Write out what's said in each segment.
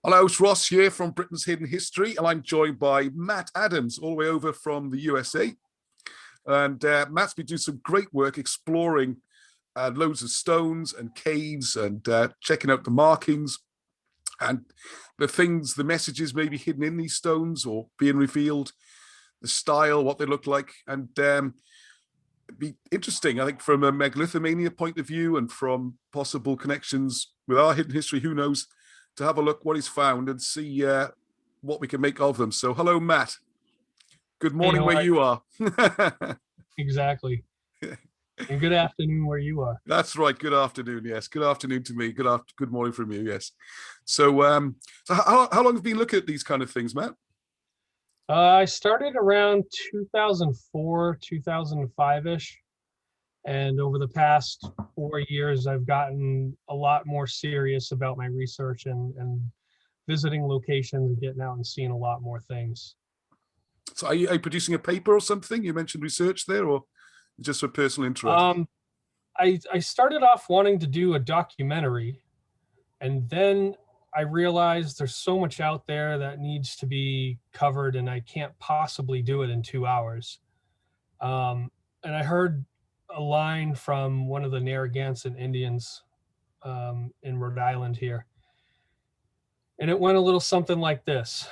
Hello, it's Ross here from Britain's Hidden History, and I'm joined by Matt Adams, all the way over from the USA. And Matt's been doing some great work exploring loads of stones and caves and checking out the markings and the things, the messages maybe hidden in these stones or being revealed, the style, what they look like. And it'd be interesting, I think, from a megalithomania point of view and from possible connections with our hidden history, who knows, to have a look what he's found and see what we can make of them. So hello, Matt. Good morning where you are. Exactly. And good afternoon where you are. That's right. Good afternoon. Yes. Good afternoon to me. Good morning from you. Yes. So, so how long have you been looking at these kind of things, Matt? I started around 2004, 2005-ish. And over the past 4 years, I've gotten a lot more serious about my research and visiting locations and getting out and seeing a lot more things. So are you producing a paper or something? You mentioned research there, or just for personal interest? I started off wanting to do a documentary, and then I realized there's so much out there that needs to be covered, and I can't possibly do it in 2 hours. And I heard a line from one of the Narragansett Indians in Rhode Island here. And it went a little something like this: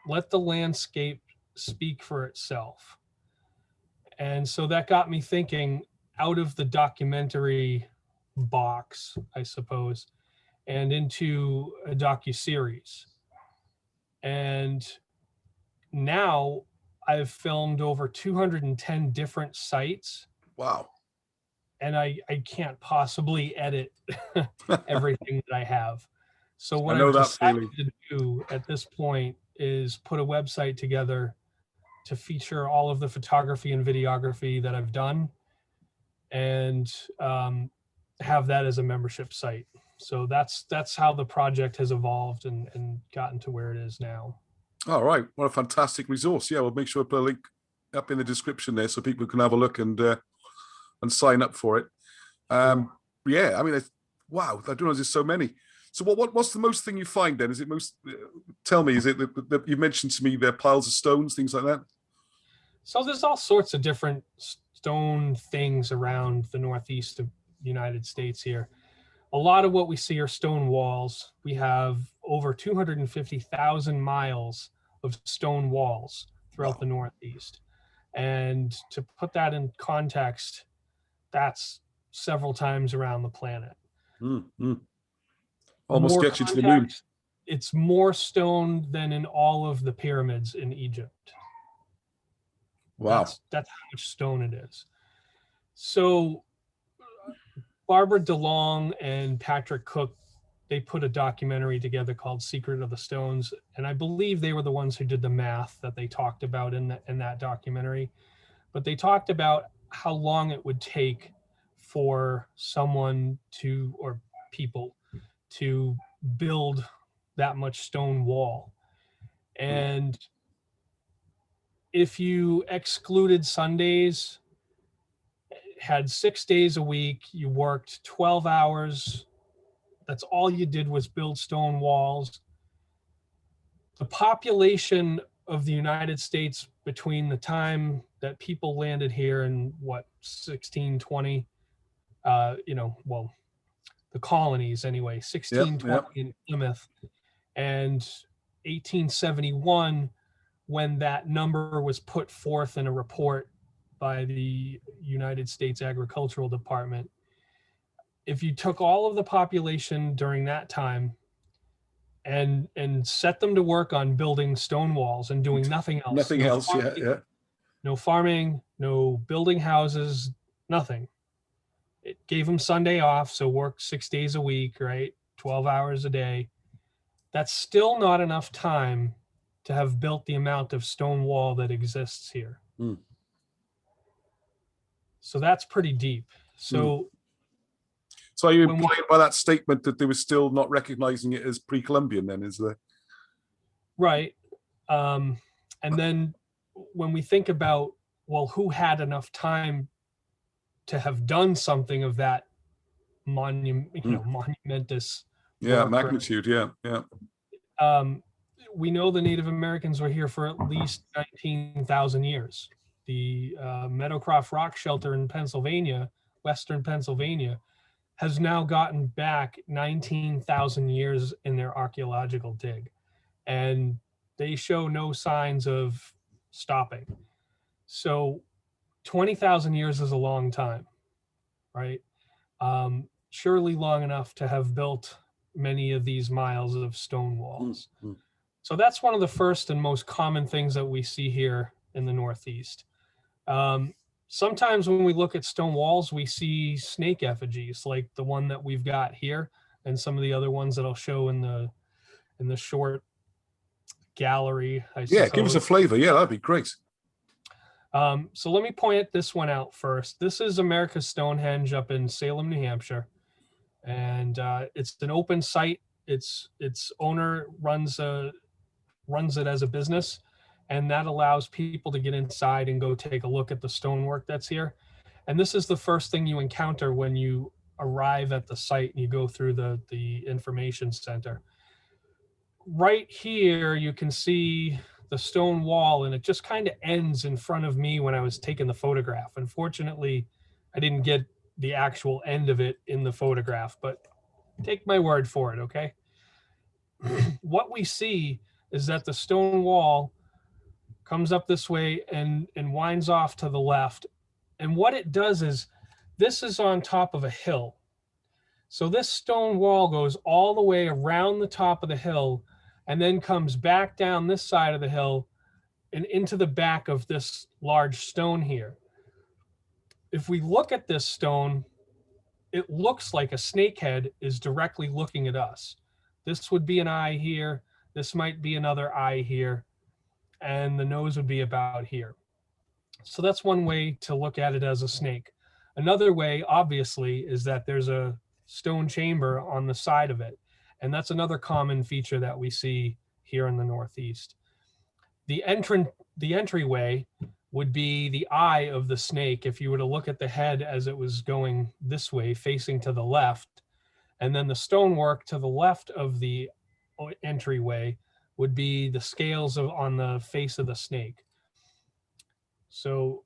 let the landscape speak for itself. And so that got me thinking out of the documentary box, I suppose, and into a docuseries. And now I've filmed over 210 different sites. Wow. And I can't possibly edit everything that I have. So what I've decided to do at this point is put a website together to feature all of the photography and videography that I've done, and have that as a membership site. So that's how the project has evolved and gotten to where it is now. All right. What a fantastic resource. Yeah, we'll make sure to put a link up in the description there so people can have a look and sign up for it. Yeah, I mean, wow, I don't know, there's so many. So what's the most thing you find then? Is it most, tell me, is it that you mentioned to me there are piles of stones, things like that? So there's all sorts of different stone things around the northeast of the United States here. A lot of what we see are stone walls. We have over 250,000 miles of stone walls throughout the Northeast. And to put that in context, that's several times around the planet. Almost gets you to the moon. It's more stone than in all of the pyramids in Egypt. Wow. That's how much stone it is. So Barbara DeLong and Patrick Cook, they put a documentary together called Secret of the Stones. And I believe they were the ones who did the math that they talked about in that documentary. But they talked about how long it would take for someone to, or people to build that much stone wall. And if you excluded Sundays, had 6 days a week, you worked 12 hours, that's all you did was build stone walls. The population of the United States between the time that people landed here in 1620, the colonies anyway, 1620 in Plymouth, and 1871, when that number was put forth in a report by the United States Agricultural Department. If you took all of the population during that time and set them to work on building stone walls and doing nothing else. No farming, no building houses, nothing. It gave them Sunday off, so work 6 days a week, right? 12 hours a day. That's still not enough time to have built the amount of stone wall that exists here. So that's pretty deep. So are you implying by that statement that they were still not recognizing it as pre-Columbian then, is there? Right. And then when we think about, well, who had enough time to have done something of that monumentous magnitude, yeah. we know the Native Americans were here for at least 19,000 years. The Meadowcroft Rock Shelter in Pennsylvania, Western Pennsylvania, has now gotten back 19,000 years in their archaeological dig. And they show no signs of stopping. So 20,000 years is a long time, right? Surely long enough to have built many of these miles of stone walls. Mm-hmm. So that's one of the first and most common things that we see here in the Northeast. Sometimes when we look at stone walls, we see snake effigies like the one that we've got here and some of the other ones that I'll show in the short gallery, I suppose. Yeah, give us a flavor. Yeah, that'd be great. So let me point this one out first. This is America's Stonehenge up in Salem, New Hampshire. And it's an open site. Its owner runs it as a business, and that allows people to get inside and go take a look at the stonework that's here. And this is the first thing you encounter when you arrive at the site and you go through the information center. Right here, you can see the stone wall, and it just kind of ends in front of me when I was taking the photograph. Unfortunately, I didn't get the actual end of it in the photograph, but take my word for it, okay? What we see is that the stone wall comes up this way and winds off to the left. And what it does is, this is on top of a hill. So this stone wall goes all the way around the top of the hill and then comes back down this side of the hill and into the back of this large stone here. If we look at this stone, it looks like a snake head is directly looking at us. This would be an eye here. This might be another eye here. And the nose would be about here. So that's one way to look at it as a snake. Another way, obviously, is that there's a stone chamber on the side of it. And that's another common feature that we see here in the Northeast. The entryway would be the eye of the snake if you were to look at the head as it was going this way, facing to the left. And then the stonework to the left of the entryway would be the scales on the face of the snake. So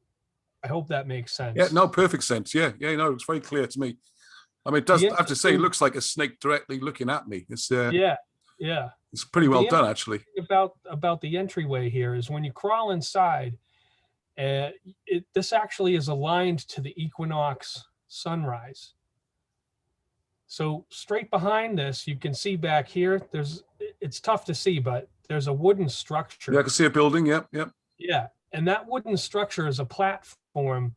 I hope that makes sense. Yeah, no, perfect sense. Yeah, no, it's very clear to me. I mean, it does, I have to say, it looks like a snake directly looking at me. It's yeah. It's pretty well done, actually. About the entryway here is when you crawl inside, this actually is aligned to the equinox sunrise. So straight behind this, you can see back here, it's tough to see, but there's a wooden structure. Yeah, I can see a building. Yep. Yeah. And that wooden structure is a platform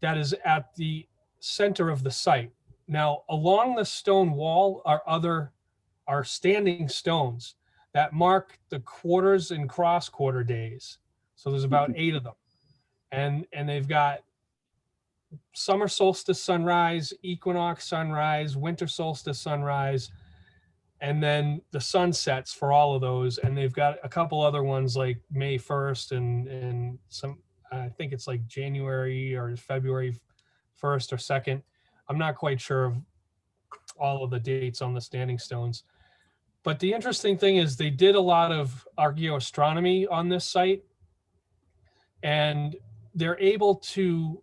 that is at the center of the site. Now, along the stone wall are standing stones that mark the quarters and cross quarter days. So there's about 8 of them. And they've got summer solstice sunrise, equinox sunrise, winter solstice sunrise, and then the sunsets for all of those. And they've got a couple other ones like May 1st and some, I think it's like January or February 1st or 2nd. I'm not quite sure of all of the dates on the standing stones. But the interesting thing is they did a lot of archaeoastronomy on this site, and they're able to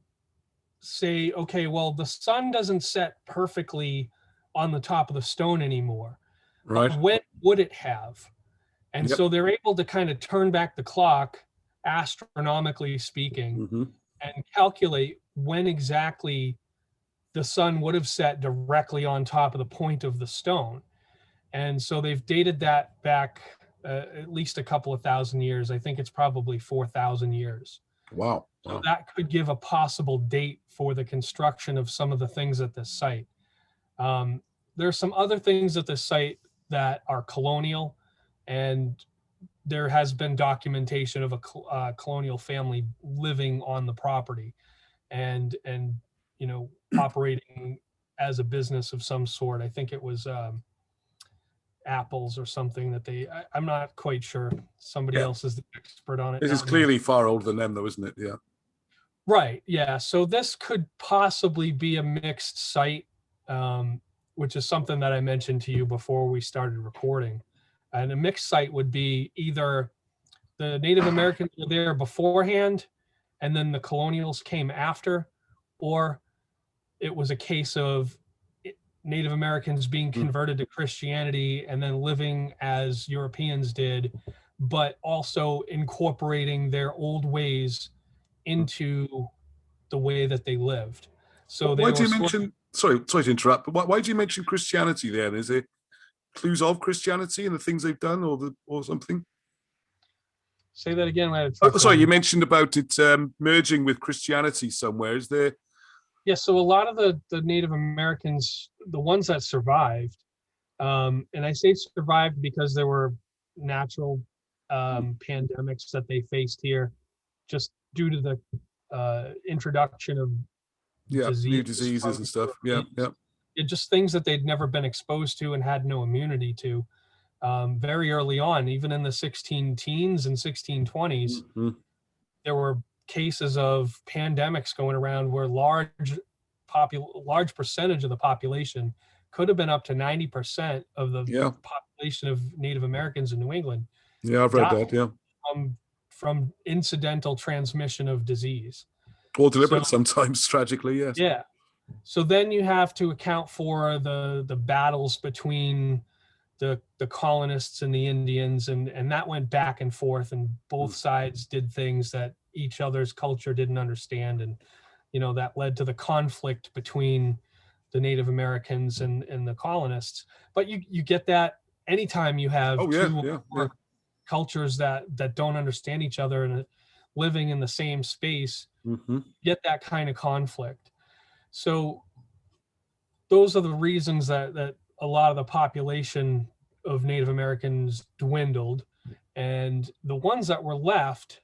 say, okay, well, the sun doesn't set perfectly on the top of the stone anymore. Right. But when would it have? And so they're able to kind of turn back the clock, astronomically speaking, and calculate when exactly the sun would have set directly on top of the point of the stone. And so they've dated that back at least a couple of thousand years. I think it's probably 4,000 years. Wow. So that could give a possible date for the construction of some of the things at this site. There are some other things at this site that are colonial, and there has been documentation of a colonial family living on the property and operating as a business of some sort. I think it was apples or something that I'm not quite sure. Somebody else is the expert on it. This is clearly far older than them though, isn't it? Yeah. Right. Yeah. So this could possibly be a mixed site, which is something that I mentioned to you before we started recording. And a mixed site would be either the Native Americans were there beforehand and then the colonials came after, or it was a case of Native Americans being converted to Christianity and then living as Europeans did, but also incorporating their old ways into the way that they lived. So they Why do were you mention, sorry to interrupt, but why do you mention Christianity then? Is there clues of Christianity and the things they've done or something? Say that again. Oh, sorry, you mentioned about it merging with Christianity somewhere. Is there? Yeah, so a lot of the Native Americans, the ones that survived, and I say survived because there were natural pandemics that they faced here, just due to the introduction of New diseases and stuff. Yeah. It just things that they'd never been exposed to and had no immunity to. Very early on, even in the 16 teens and 1620s, there were cases of pandemics going around where large percentage of the population, could have been up to 90% of the population of Native Americans in New England. Yeah, I've read that. Yeah, from incidental transmission of disease, or deliberate sometimes, tragically. Yes. Yeah. So then you have to account for the battles between the colonists and the Indians, and that went back and forth, and both sides did things that each other's culture didn't understand, and that led to the conflict between the Native Americans and the colonists. But you get that anytime you have two cultures that don't understand each other and living in the same space, get that kind of conflict. So those are the reasons that a lot of the population of Native Americans dwindled, and the ones that were left,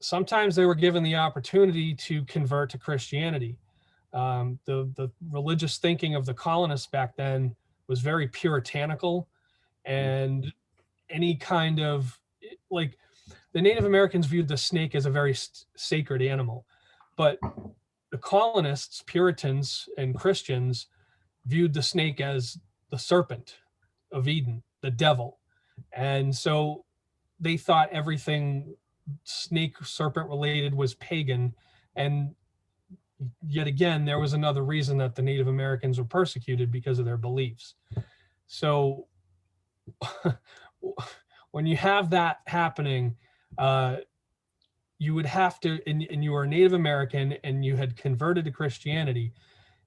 sometimes they were given the opportunity to convert to Christianity. The religious thinking of the colonists back then was very puritanical, and any kind of, like, the Native Americans viewed the snake as a very sacred animal, but the colonists, Puritans and Christians, viewed the snake as the serpent of Eden, the devil. And so they thought everything snake serpent related was pagan. And yet again, there was another reason that the Native Americans were persecuted, because of their beliefs. So when you have that happening, you would have to, and you were a Native American and you had converted to Christianity,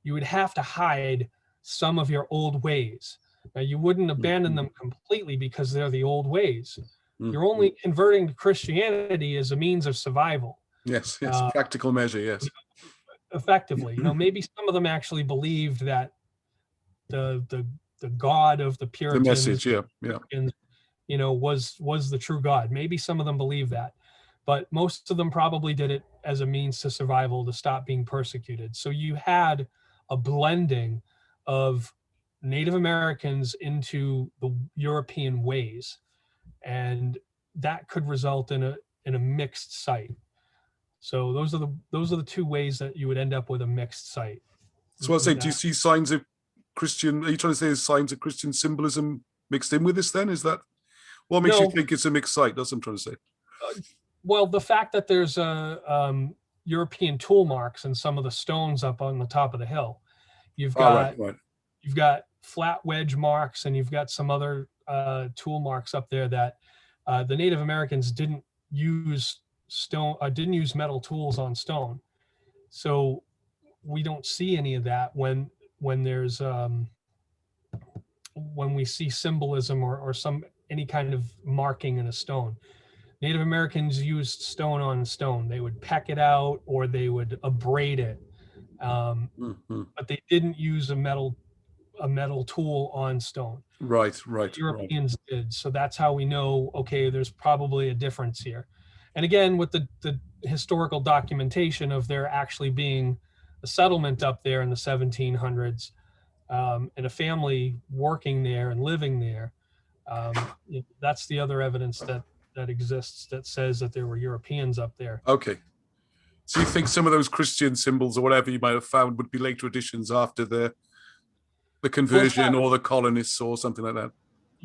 you would have to hide some of your old ways. Now, you wouldn't abandon them completely because they're the old ways. You're only converting to Christianity as a means of survival. Yes, practical measure, yes. Effectively, maybe some of them actually believed that the God of the Puritans, the message, was the true God. Maybe some of them believe that, but most of them probably did it as a means to survival, to stop being persecuted. So you had a blending of Native Americans into the European ways, and that could result in a mixed site. So those are the two ways that you would end up with a mixed site. So I say, do you see signs of Christian? Are you trying to say there's signs of Christian symbolism mixed in with this? Then is that what makes you think it's a mixed site? That's what I'm trying to say. Well, the fact that there's European tool marks in some of the stones up on the top of the hill. You've got you've got flat wedge marks, and you've got some other tool marks up there that the Native Americans didn't use metal tools on stone. So we don't see any of that when there's when we see symbolism or any kind of marking in a stone. Native Americans used stone on stone. They would peck it out or they would abrade it, but they didn't use a metal tool on stone. Right. Europeans did. So that's how we know, okay, there's probably a difference here. And again, with the historical documentation of there actually being a settlement up there in the 1700s, and a family working there and living there, that's the other evidence that exists that says that there were Europeans up there. Okay. So you think some of those Christian symbols or whatever you might have found would be later additions after the conversion or the colonists or something like that?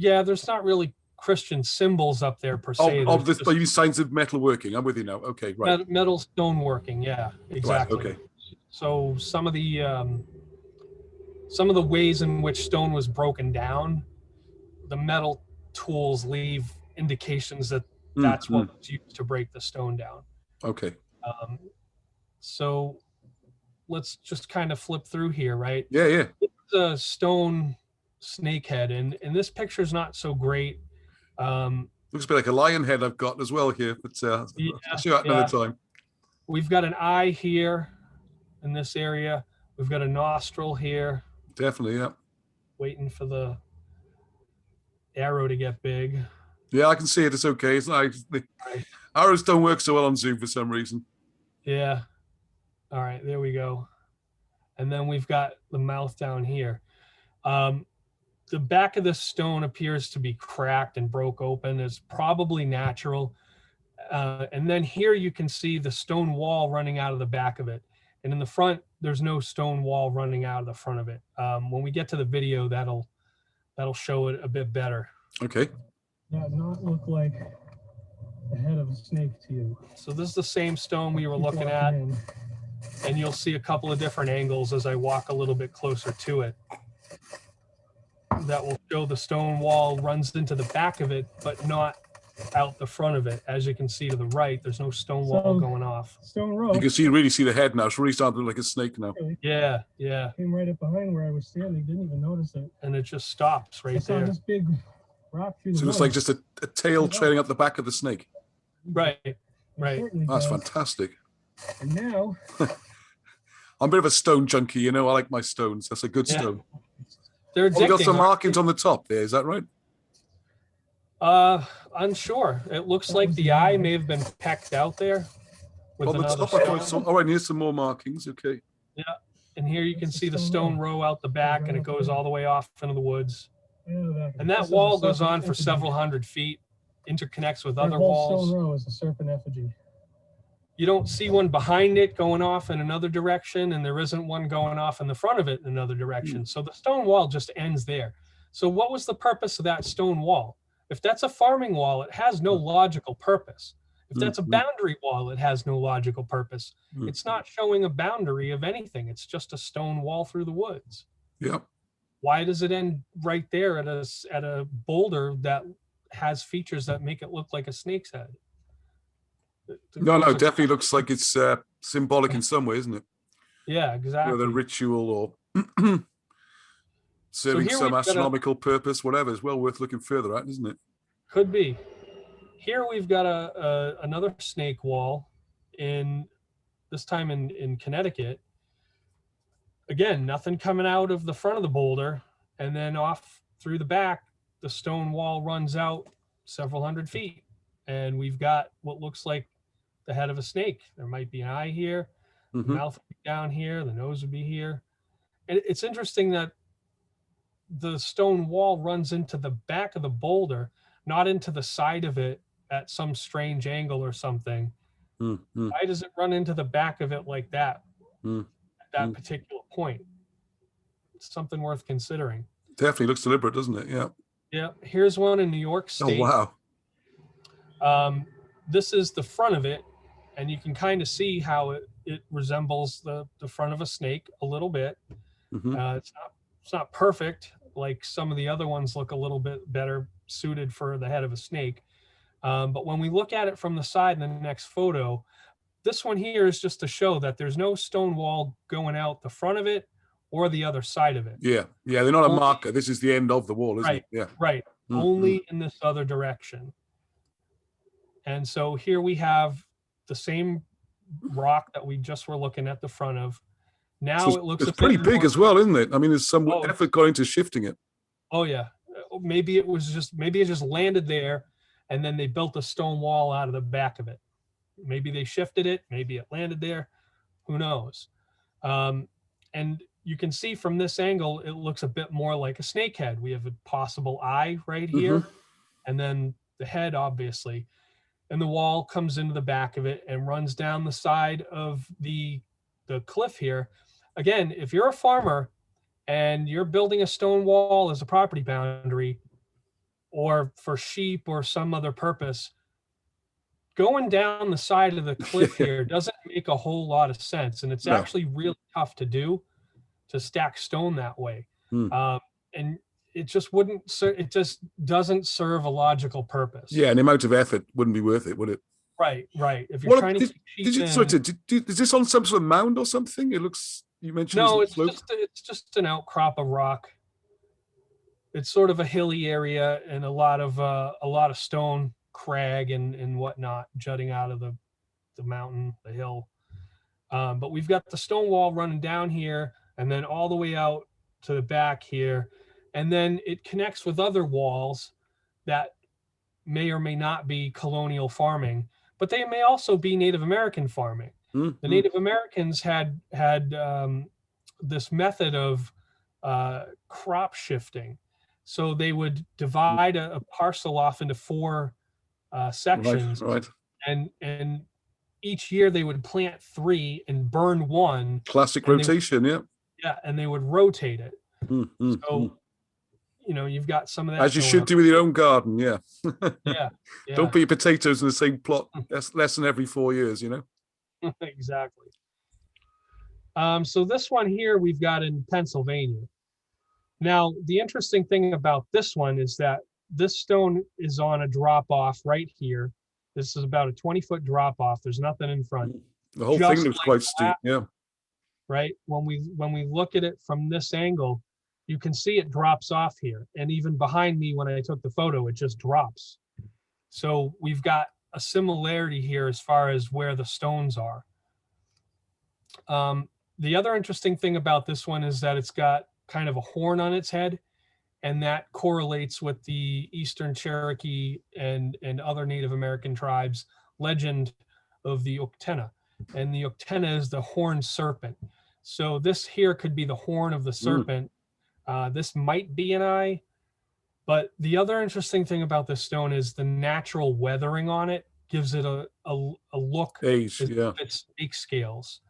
Yeah, there's not really Christian symbols up there per se. Of There's this, but you signs of metalworking. I'm with you now. Okay, right. metal stoneworking. Yeah, exactly. Right, okay. So some of the ways in which stone was broken down, the metal tools leave indications that that's what was used to break the stone down. Okay. Um, so let's just kind of flip through here, right? Yeah, yeah. It's a stone snake head, and this picture is not so great. Looks a bit like a lion head I've got as well here, but I'll show you that another time. We've got an eye here in this area. We've got a nostril here. Definitely, yeah. Waiting for the arrow to get big. Yeah, I can see it. It's okay. It's like the arrows don't work so well on Zoom for some reason. Yeah. All right, there we go. And then we've got the mouth down here. The back of this stone appears to be cracked and broke open. It's probably natural. And then here you can see the stone wall running out of the back of it. And in the front, there's no stone wall running out of the front of it. When we get to the video, that'll show it a bit better. Okay. That not look like the head of a snake to you. So this is the same stone we were looking at. And you'll see a couple of different angles as I walk a little bit closer to it. That will show the stone wall runs into the back of it, but not out the front of it. As you can see to the right, there's no stone wall going off. Stone row. You can really see the head now. It's really starting to look like a snake now. Yeah, yeah. Came right up behind where I was standing. Didn't even notice it. And it just stops right there. This big rock through the So it's like just a tail trailing up the back of the snake. Right, right. That's fantastic. And now I'm a bit of a stone junkie, you know. I like my stones. That's a good stone. They're addicting. Oh, we got some markings on the top there. Is that right? Unsure. It looks like the eye may have been pecked out there. On the top, I thought all right, here's some more markings. Okay. Yeah, and here you can see the stone row out the back, and it goes all the way off into the woods. And that wall goes on for several hundred feet, interconnects with other walls. Stone row is a serpent effigy. You don't see one behind it going off in another direction, and there isn't one going off in the front of it in another direction. So the stone wall just ends there. So what was the purpose of that stone wall? If that's a farming wall, it has no logical purpose. If that's a boundary wall, it has no logical purpose. It's not showing a boundary of anything. It's just a stone wall through the woods. Yep. Why does it end right there at a boulder that has features that make it look like a snake's head? No, definitely looks like it's symbolic in some way, isn't it? Yeah, exactly. Whether ritual or serving some astronomical purpose, whatever, is well worth looking further at, isn't it? Could be. Here we've got another snake wall this time in Connecticut. Again, nothing coming out of the front of the boulder, and then off through the back, the stone wall runs out several hundred feet, and we've got what looks like the head of a snake. There might be an eye here, the mouth would be down here, the nose would be here. And it's interesting that the stone wall runs into the back of the boulder, not into the side of it at some strange angle or something. Why does it run into the back of it like that at that particular point? It's something worth considering. Definitely looks deliberate, doesn't it? Yeah. Yeah. Here's one in New York State. Oh, wow. This is the front of it, and you can kind of see how it resembles the front of a snake a little bit. It's not perfect. Like some of the other ones look a little bit better suited for the head of a snake. But when we look at it from the side in the next photo, this one here is just to show that there's no stone wall going out the front of it or the other side of it. Yeah. They're not a marker. This is the end of the wall, isn't it? Yeah. Right. Only in this other direction. And so here we have the same rock that we just were looking at the front of. Now it looks it's pretty big as well, isn't it? I mean, there's some effort going into shifting it. Oh yeah. Maybe it just landed there, and then they built a stone wall out of the back of it. Maybe they shifted it, maybe it landed there, who knows? And you can see from this angle, it looks a bit more like a snake head. We have a possible eye right here, and then the head, obviously. And the wall comes into the back of it and runs down the side of the cliff here. Again, if you're a farmer and you're building a stone wall as a property boundary, or for sheep or some other purpose, going down the side of the cliff here doesn't make a whole lot of sense. And it's No. actually really tough to do, to stack stone that way. And it just it just doesn't serve a logical purpose. Yeah, and the amount of effort wouldn't be worth it, would it? Right. If you're trying to keep sheep is this on some sort of mound or something? It looks, you mentioned no, it's just an outcrop of rock. It's sort of a hilly area and a lot of stone, crag and whatnot jutting out of the mountain, the hill. But we've got the stone wall running down here and then all the way out to the back here. And then it connects with other walls that may or may not be colonial farming, but they may also be Native American farming. The Native Americans had this method of crop shifting. So they would divide a parcel off into 4 sections, right. And each year they would plant 3 and burn 1. Classic rotation, yeah. Yeah, and they would rotate it. So, you've got some of that. As you should do with your own garden, yeah. Yeah. Don't put your potatoes in the same plot less than every 4 years, Exactly. So this one here we've got in Pennsylvania. Now, the interesting thing about this one is that this stone is on a drop off right here. This is about a 20-foot drop off. There's nothing in front. The whole thing looks quite steep, yeah. Right? When we look at it from this angle, you can see it drops off here. And even behind me, when I took the photo, it just drops. So we've got a similarity here as far as where the stones are. The other interesting thing about this one is that it's got kind of a horn on its head, and that correlates with the Eastern Cherokee and other Native American tribes legend of the Uktena. And the Uktena is the horned serpent. So this here could be the horn of the serpent. This might be an eye. But the other interesting thing about this stone is the natural weathering on it gives it a look. Age, yeah. It's snake scales.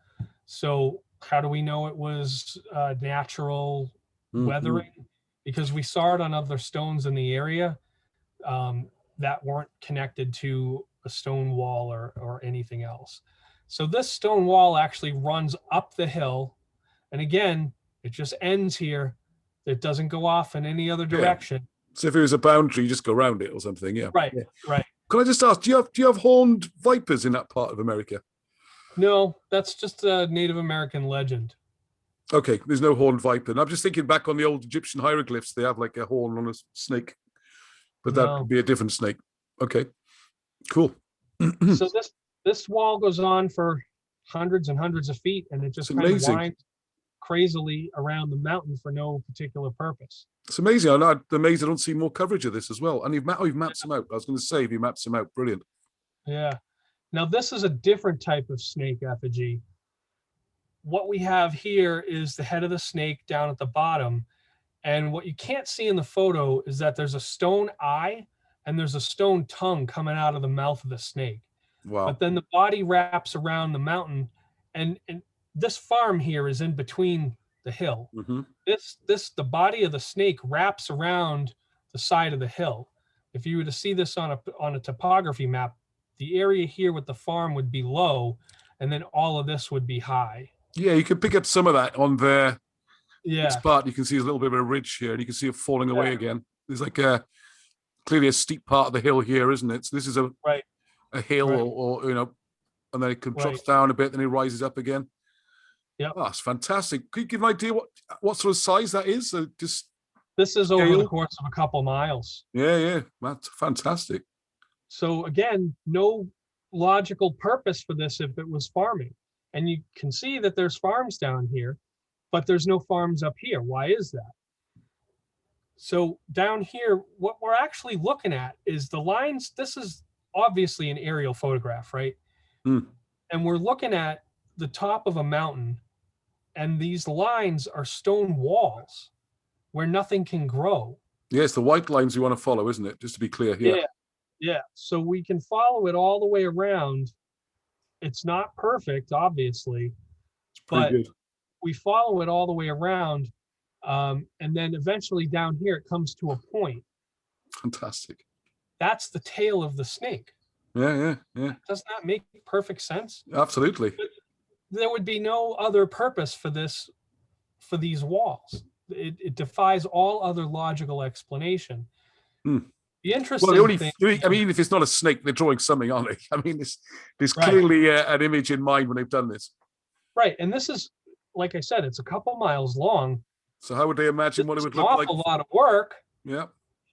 So how do we know it was natural weathering? Because we saw it on other stones in the area that weren't connected to a stone wall or anything else. So this stone wall actually runs up the hill. And again, it just ends here. It doesn't go off in any other direction. So if it was a boundary, you just go around it or something, yeah. Right. Can I just ask, do you have horned vipers in that part of America? No, that's just a Native American legend. Okay, there's no horned viper. And I'm just thinking back on the old Egyptian hieroglyphs, they have like a horn on a snake, but that could be a different snake. Okay, cool. So this wall goes on for hundreds and hundreds of feet, and it just kind of winds crazily around the mountain for no particular purpose. It's amazing. I'm amazed I don't see more coverage of this as well. And you've mapped some out. I was going to say, if you mapped some out, brilliant. Yeah. Now this is a different type of snake effigy. What we have here is the head of the snake down at the bottom. And what you can't see in the photo is that there's a stone eye and there's a stone tongue coming out of the mouth of the snake. Wow. But then the body wraps around the mountain, and this farm here is in between the hill. The body of the snake wraps around the side of the hill. If you were to see this on a topography map, the area here with the farm would be low, and then all of this would be high. Yeah, you can pick up some of that on there. Yeah. This part, you can see a little bit of a ridge here, and you can see it falling away again. There's like clearly a steep part of the hill here, isn't it? So this is a hill, or and then it drops down a bit, then it rises up again. Yeah, that's fantastic. Could you give an idea what sort of size that is? This is over the course of a couple miles. Yeah, that's fantastic. So again, no logical purpose for this if it was farming. And you can see that there's farms down here, but there's no farms up here. Why is that? So down here, what we're actually looking at is the lines. This is obviously an aerial photograph, right? And we're looking at the top of a mountain, and these lines are stone walls where nothing can grow. Yes, the white lines you want to follow, isn't it? Just to be clear here. Yeah. So we can follow it all the way around. It's not perfect, obviously, but good. We follow it all the way around. And then eventually down here, it comes to a point. Fantastic. That's the tail of the snake. Yeah. Does that make perfect sense? Absolutely. There would be no other purpose for this, for these walls. It defies all other logical explanation. The interesting thing. I mean, if it's not a snake, they're drawing something, aren't they? I mean, there's Right. clearly an image in mind when they've done this. Right, and this is, like I said, it's a couple miles long. So how would they imagine what it would It's an look like? awful lot of work Yeah.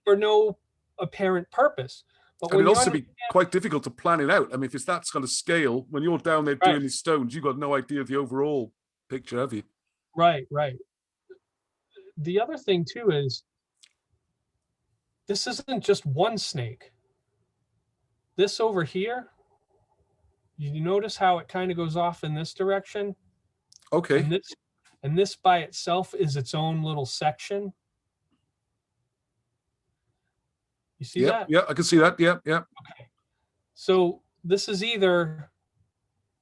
for no apparent purpose. But And it'd also be quite difficult to plan it out. I mean, if it's that kind of scale, when you're down there doing these stones, you've got no idea of the overall picture, have you? Right. The other thing too is, this isn't just one snake. This over here, you notice how it kind of goes off in this direction? Okay. And this by itself is its own little section. You see that? Yeah, I can see that. Yeah. Okay. So this is either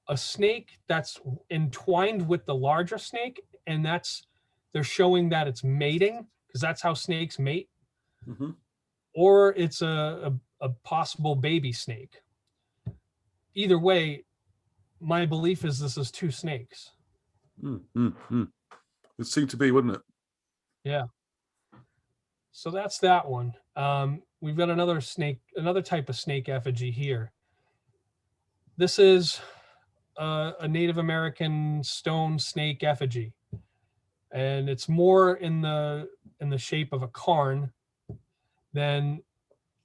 a snake that's entwined with the larger snake, and they're showing that it's mating, because that's how snakes mate. Mm-hmm. Or it's a possible baby snake. Either way, my belief is this is two snakes. It seemed to be, wouldn't it? Yeah. So that's that one. We've got another type of snake effigy here. This is a Native American stone snake effigy, and it's more in the shape of a cairn than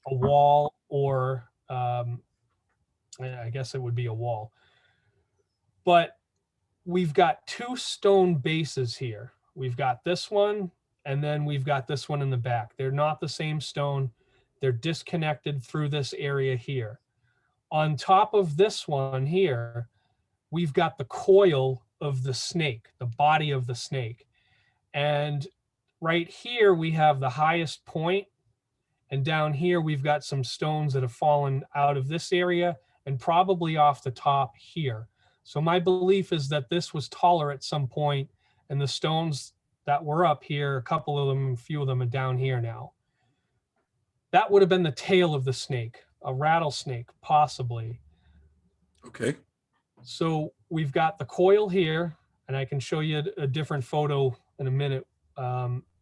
a wall, or I guess it would be a wall. But we've got two stone bases here. We've got this one, and then we've got this one in the back. They're not the same stone. They're disconnected through this area here. On top of this one here, we've got the coil of the snake, the body of the snake. And right here, we have the highest point. And down here, we've got some stones that have fallen out of this area and probably off the top here. So my belief is that this was taller at some point, and the stones that were up here, a couple of them, a few of them are down here now. That would have been the tail of the snake, a rattlesnake, possibly. Okay. So we've got the coil here, and I can show you a different photo in a minute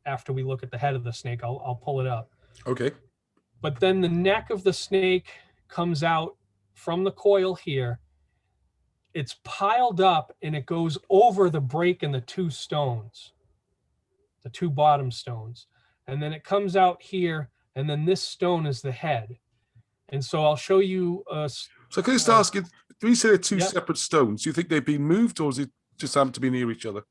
after we look at the head of the snake. I'll pull it up. Okay. But then the neck of the snake comes out from the coil here. It's piled up, and it goes over the break in the two stones, the two bottom stones. And then it comes out here, and then this stone is the head. And so I'll show you. So can I just ask you, do you say they're two separate stones? Do you think they've been moved, or is it just happen to be near each other?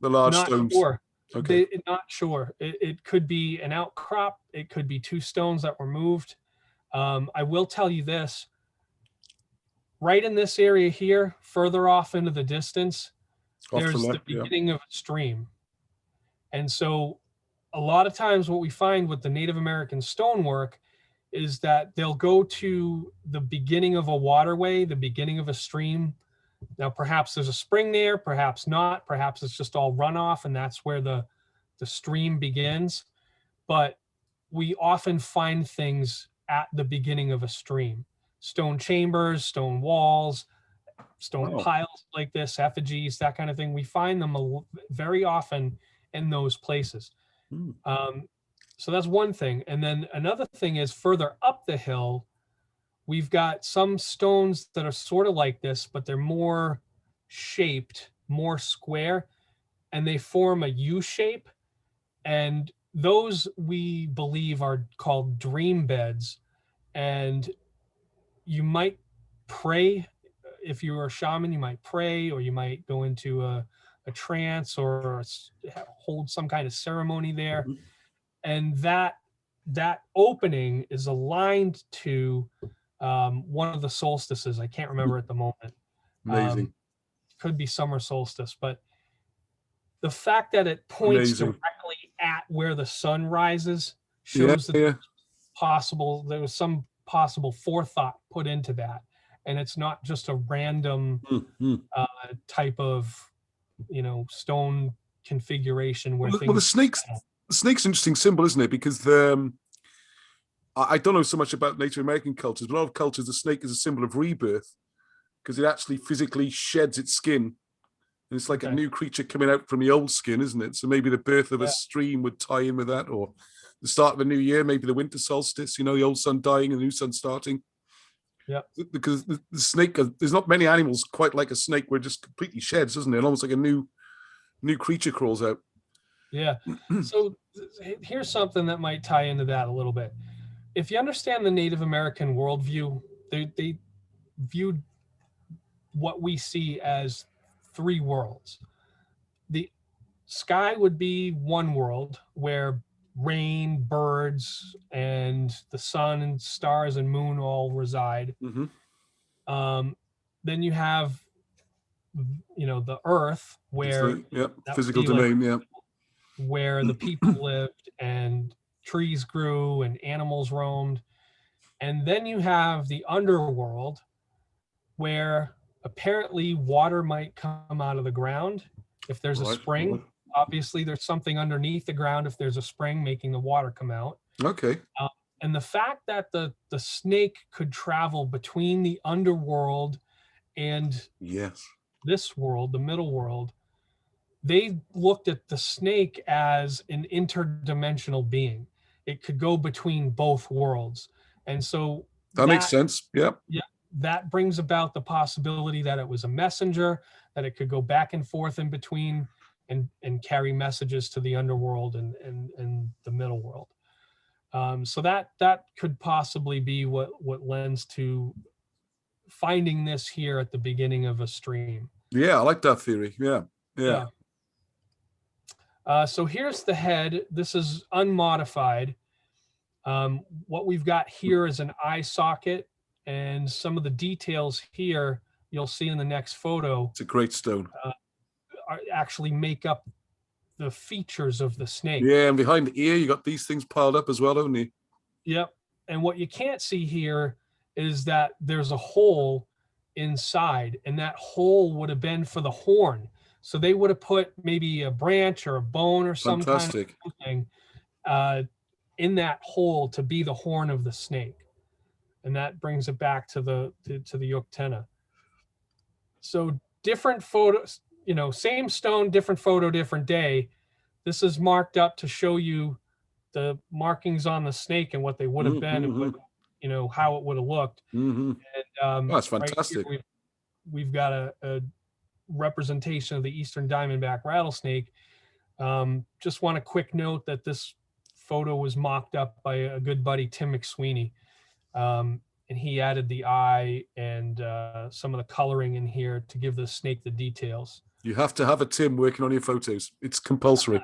The large stones? Sure. Okay. Not sure. It could be an outcrop. It could be two stones that were moved. I will tell you this. Right in this area here, further off into the distance, there's the beginning of a stream. And so a lot of times what we find with the Native American stonework is that they'll go to the beginning of a waterway, the beginning of a stream. Now, perhaps there's a spring there, perhaps not, perhaps it's just all runoff, and that's where the stream begins. But we often find things at the beginning of a stream. Stone chambers, stone walls, stone piles like this, effigies, that kind of thing. We find them very often in those places. So that's one thing. And then another thing is further up the hill, we've got some stones that are sort of like this, but they're more shaped, more square, and they form a U shape. And those we believe are called dream beds. And you might pray. If you're a shaman, you might pray, or you might go into a trance, or hold some kind of ceremony there. And that opening is aligned to one of the solstices. I can't remember at the moment. Amazing. Could be summer solstice, but the fact that it points directly at where the sun rises shows that there was some possible forethought put into that, and it's not just a random type of stone configuration where things. Well, the snake's an interesting symbol, isn't it? Because I don't know so much about Native American cultures, but a lot of cultures, the snake is a symbol of rebirth because it actually physically sheds its skin. And it's like a new creature coming out from the old skin, isn't it? So maybe the birth of a stream would tie in with that, or the start of a new year, maybe the winter solstice, the old sun dying and the new sun starting. Yeah. Because the snake, there's not many animals quite like a snake where it just completely sheds, isn't it? Almost like a new creature crawls out. Yeah. So here's something that might tie into that a little bit. If you understand the Native American worldview, they viewed what we see as three worlds. The sky would be one world where rain, birds, and the sun and stars and moon all reside. Then you have, the earth where physical domain, where the people lived and trees grew and animals roamed. And then you have the underworld where apparently water might come out of the ground. If there's a spring, obviously there's something underneath the ground if there's a spring making the water come out. Okay. And the fact that the snake could travel between the underworld and this world, the middle world, they looked at the snake as an interdimensional being. It could go between both worlds. And so that makes sense. Yeah. That brings about the possibility that it was a messenger, that it could go back and forth in between and carry messages to the underworld and the middle world. So that could possibly be what lends to finding this here at the beginning of a stream. Yeah, I like that theory. Yeah. So here's the head. This is unmodified. What we've got here is an eye socket, and some of the details here you'll see in the next photo. It's a great stone. Actually make up the features of the snake. Yeah, and behind the ear, you got these things piled up as well, haven't you? Yep. And what you can't see here is that there's a hole inside, and that hole would have been for the horn. So they would have put maybe a branch or a bone or some kind of thing in that hole to be the horn of the snake. And that brings it back to the Yuctena. So different photos, same stone, different photo, different day. This is marked up to show you the markings on the snake and what they would have been and what, how it would have looked. And that's fantastic. Right here we've got a representation of the Eastern Diamondback rattlesnake. Just want a quick note that this photo was mocked up by a good buddy, Tim McSweeney. And he added the eye and some of the coloring in here to give the snake the details. You have to have a Tim working on your photos. It's compulsory.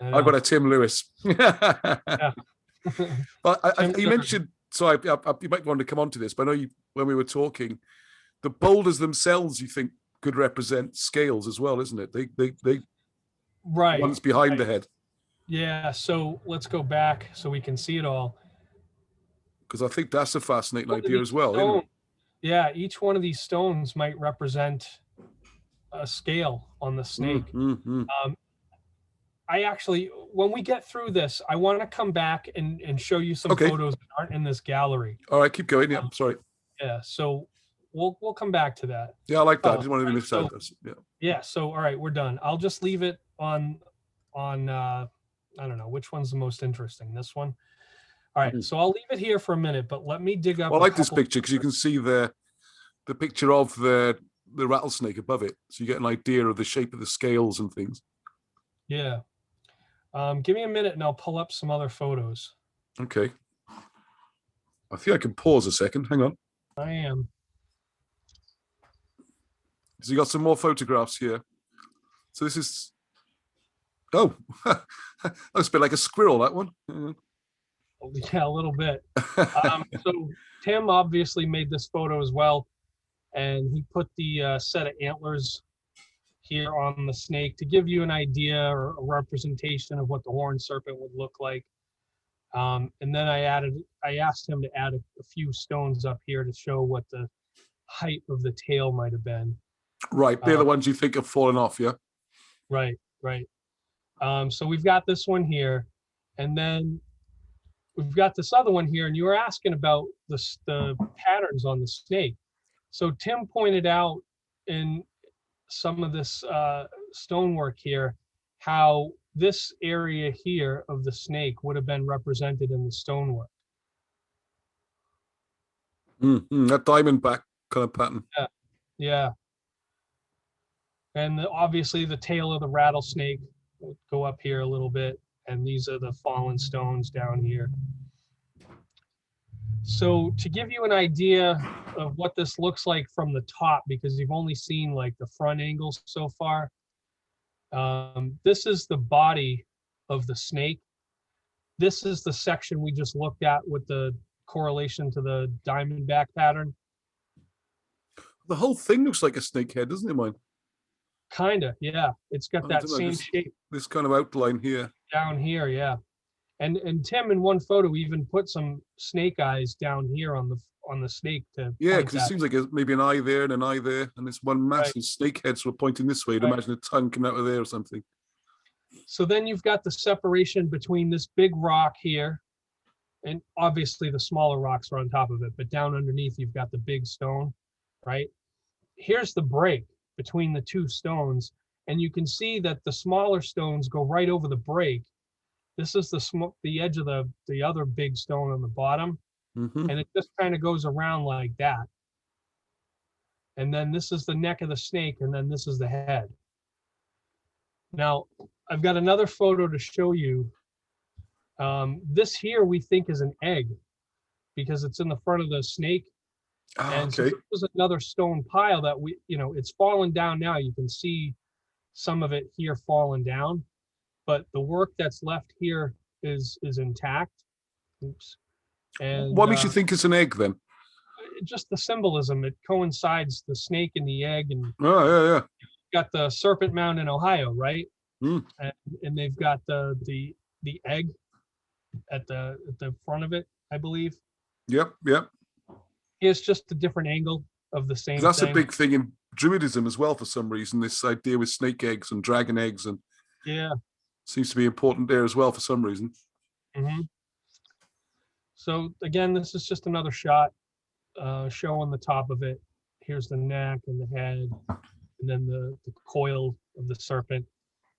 I've got a Tim Lewis. But you mentioned, so you might want to come on to this, but I know when we were talking, the boulders themselves, you think, could represent scales as well, isn't it? They right. One's behind the head. Yeah, so let's go back so we can see it all. Because I think that's a fascinating idea as well. Isn't it? Yeah, each one of these stones might represent a scale on the snake. I actually, when we get through this, I want to come back and show you some photos that aren't in this gallery. All right, keep going. Yeah, sorry. Yeah, so we'll come back to that. Yeah, I like that. I just wanted to miss out. Yeah, so all right, we're done. I'll just leave it on I don't know which one's the most interesting. This one. All right, so I'll leave it here for a minute, but let me dig up. Well, I like this picture because you can see the picture of the rattlesnake above it, so you get an idea of the shape of the scales and things. Yeah. Give me a minute and I'll pull up some other photos. Okay. I think I can pause a second. Hang on. I am. So you got some more photographs here. So this is. Oh, looks a bit like a squirrel, that one. Yeah, a little bit. So Tim obviously made this photo as well, and he put the set of antlers here on the snake to give you an idea or a representation of what the horned serpent would look like. And then I asked him to add a few stones up here to show what the height of the tail might have been. Right, they're the ones you think have fallen off, yeah? Right. So we've got this one here, and then we've got this other one here, and you were asking about the patterns on the snake. So Tim pointed out in some of this stonework here how this area here of the snake would have been represented in the stonework. That diamondback kind of pattern. Yeah. And obviously the tail of the rattlesnake will go up here a little bit, and these are the fallen stones down here. So to give you an idea of what this looks like from the top, because you've only seen like the front angles so far, this is the body of the snake. This is the section we just looked at with the correlation to the diamondback pattern. The whole thing looks like a snake head, doesn't it, mine? Kinda, yeah. It's got that same shape This kind of outline here. down here, yeah. And Tim in one photo even put some snake eyes down here on the snake to Yeah, point because it at. seems like maybe an eye there and an eye there, and this one massive snake head sort of pointing this way. You'd imagine a tongue coming out of there or something. So then you've got the separation between this big rock here, and obviously the smaller rocks are on top of it, but down underneath you've got the big stone, right? Here's the break between the two stones, and you can see that the smaller stones go right over the break. This is the edge of the other big stone on the bottom, and it just kind of goes around like that. And then this is the neck of the snake, and then this is the head. Now, I've got another photo to show you. This here we think is an egg because it's in the front of the snake. And so this was another stone pile that it's fallen down now. You can see some of it here fallen down, but the work that's left here is intact. Oops. And what makes you think it's an egg then? Just the symbolism. It coincides, the snake and the egg, and yeah. got the Serpent Mound in Ohio, right? Mm. And they've got the egg at the front of it, I believe. Yep. It's just a different angle of the same That's thing. a big thing in Druidism as well for some reason, this idea with snake eggs and dragon eggs, and seems to be important there as well for some reason. Mm-hmm. So again, this is just another shot showing the top of it. Here's the neck and the head, and then the coil of the serpent.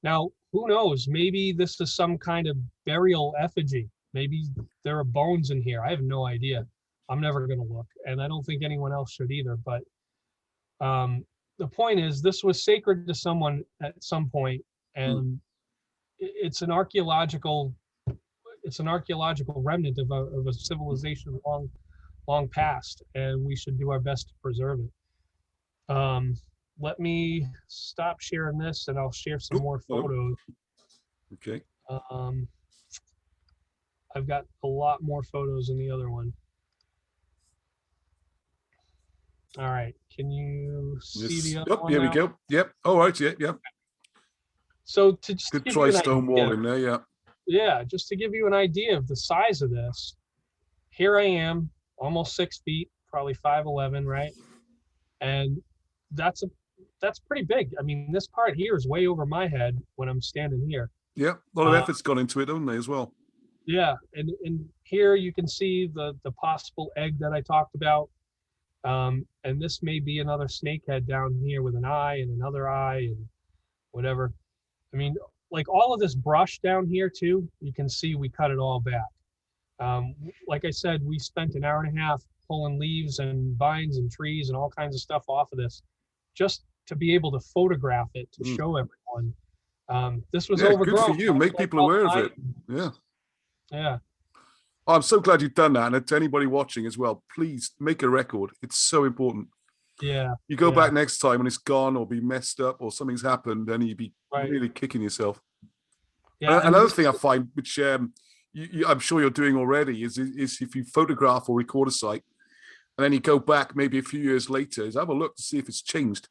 Now, who knows? Maybe this is some kind of burial effigy. Maybe there are bones in here. I have no idea. I'm never going to look, and I don't think anyone else should either. But the point is, this was sacred to someone at some point, and it's an archaeological remnant of a civilization long past, and we should do our best to preserve it. Let me stop sharing this, and I'll share some more photos. Okay. I've got a lot more photos in the other one. All right, can you see the other one? Here we go. Yep. All right. Yeah. So to just good give dry you an stone idea, wall in there. Yeah. Yeah, just to give you an idea of the size of this, here I am, almost 6 feet, probably 5'11", right? And that's pretty big. I mean, this part here is way over my head when I'm standing here. Yeah, a lot of effort's gone into it, haven't they, as well? Yeah, and here you can see the possible egg that I talked about. And this may be another snake head down here with an eye and another eye and whatever. I mean, like all of this brush down here too, you can see we cut it all back. Like I said, we spent an hour and a half pulling leaves and vines and trees and all kinds of stuff off of this just to be able to photograph it, to show everyone. This was overgrown. Good for you. Make people aware of it. Yeah. Oh, I'm so glad you've done that. And to anybody watching as well, please make a record. It's so important. Yeah. You go back next time when it's gone or be messed up or something's happened, then you'd be really kicking yourself. Yeah. Another thing I find, which I'm sure you're doing already, is if you photograph or record a site, and then you go back maybe a few years later, is have a look to see if it's changed.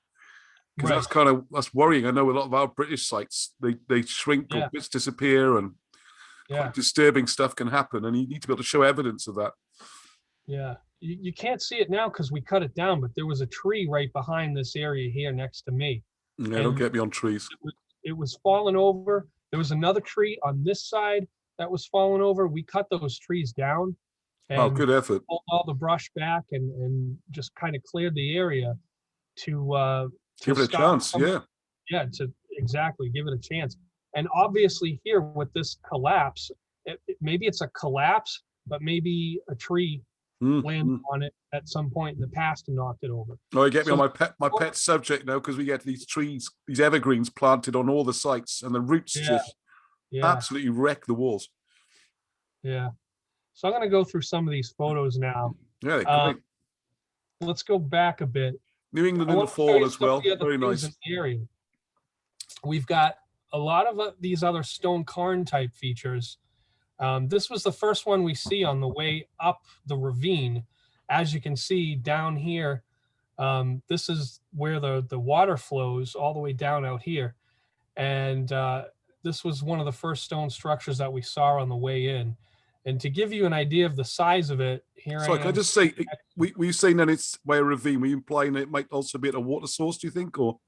Because that's worrying. I know a lot of our British sites, they shrink or bits disappear, and quite disturbing stuff can happen, and you need to be able to show evidence of that. Yeah, you can't see it now because we cut it down, but there was a tree right behind this area here next to me. Yeah, don't get me on trees. It was fallen over. There was another tree on this side, that was falling over. We cut those trees down Oh, and good effort. pulled all the brush back and just kind of cleared the area to Give it a stop chance. Yeah. yeah, to exactly give it a chance. And obviously here with this collapse, maybe it's a collapse, but maybe a tree landed on it at some point in the past and knocked it over. Oh, you get me So- on my pet subject now, because we get these trees, these evergreens planted on all the sites, and the roots just Yeah, absolutely wreck the walls. yeah. So I'm going to go through some of these photos now. Yeah, they're Um, great. Let's go back a bit. New England I in the want to show fall you as some of well. the other Very things nice. in the area. We've got a lot of these other stone cairn type features. This was the first one we see on the way up the ravine. As you can see down here, this is where the water flows all the way down out here. And this was one of the first stone structures that we saw on the way in. And to give you an idea of the size of it, here Sorry, I can I am. just say, were you saying that it's by a ravine? Were you implying it might also be at a water source, do you think, or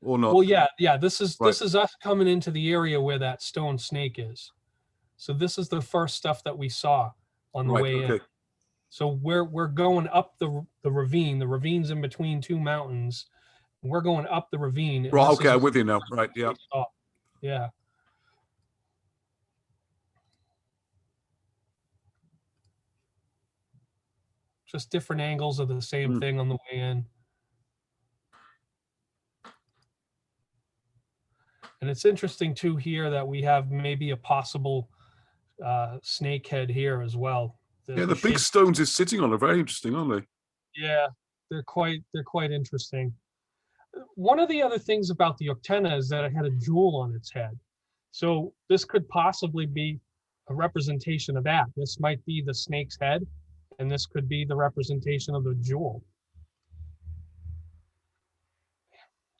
not? Well, yeah. This is Right. this is us coming into the area where that stone snake is. So this is the first stuff that we saw on the Right, way in. okay. So we're going up the ravine. The ravine's in between two mountains. We're going up the ravine. and Right, this okay, is I'm with you now. Right, yeah. what we saw. Yeah. Just different angles of the same thing on the way in. And it's interesting too here that we have maybe a possible snake head here as well. Yeah, the big shape- stones is sitting on are very interesting, aren't they? Yeah, they're quite interesting. One of the other things about the Octena is that it had a jewel on its head. So this could possibly be a representation of that. This might be the snake's head, and this could be the representation of the jewel.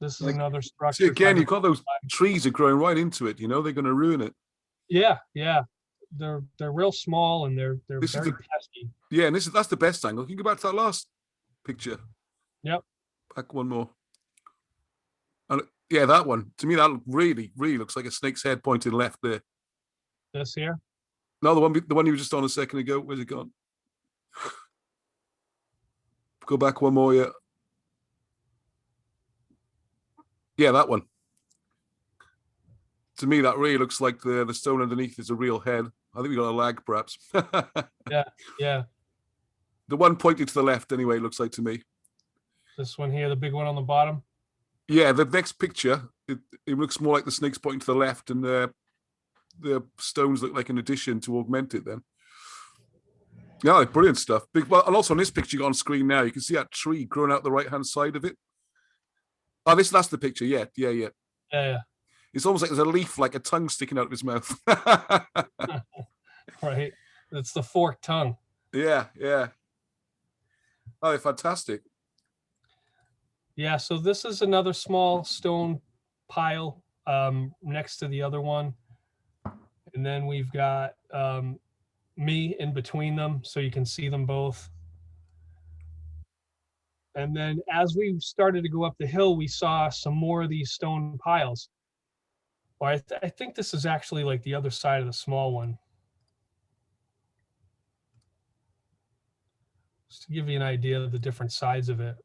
This is Like, another structure. See, again, kind you've of- got those trees are growing right into it, they're going to ruin it. Yeah. They're real small and they're This is very the- pesky. Yeah, and that's the best angle. Can you go back to that last picture? Yep. Back one more. And yeah, that one. To me, that really, really looks like a snake's head pointed left there. This here. No, the one you were just on a second ago. Where's it gone? Go back one more, yeah. Yeah, that one. To me, that really looks like the stone underneath is a real head. I think we got a lag, perhaps. Yeah. The one pointing to the left, anyway, looks like to me. This one here, the big one on the bottom. Yeah, the next picture, it looks more like the snake's pointing to the left, and the stones look like an addition to augment it. Then, yeah, brilliant stuff. Big, well, and also on this picture you got on screen now, you can see that tree growing out the right hand side of it. Oh, that's the picture. Yeah. Yeah. It's almost like there's a leaf, like a tongue sticking out of his mouth. Right. That's the forked tongue. Yeah. Oh, they're fantastic. Yeah, so this is another small stone pile next to the other one. And then we've got me in between them so you can see them both. And then as we started to go up the hill, we saw some more of these stone piles. Well, I think this is actually like the other side of the small one. Just to give you an idea of the different sides of it.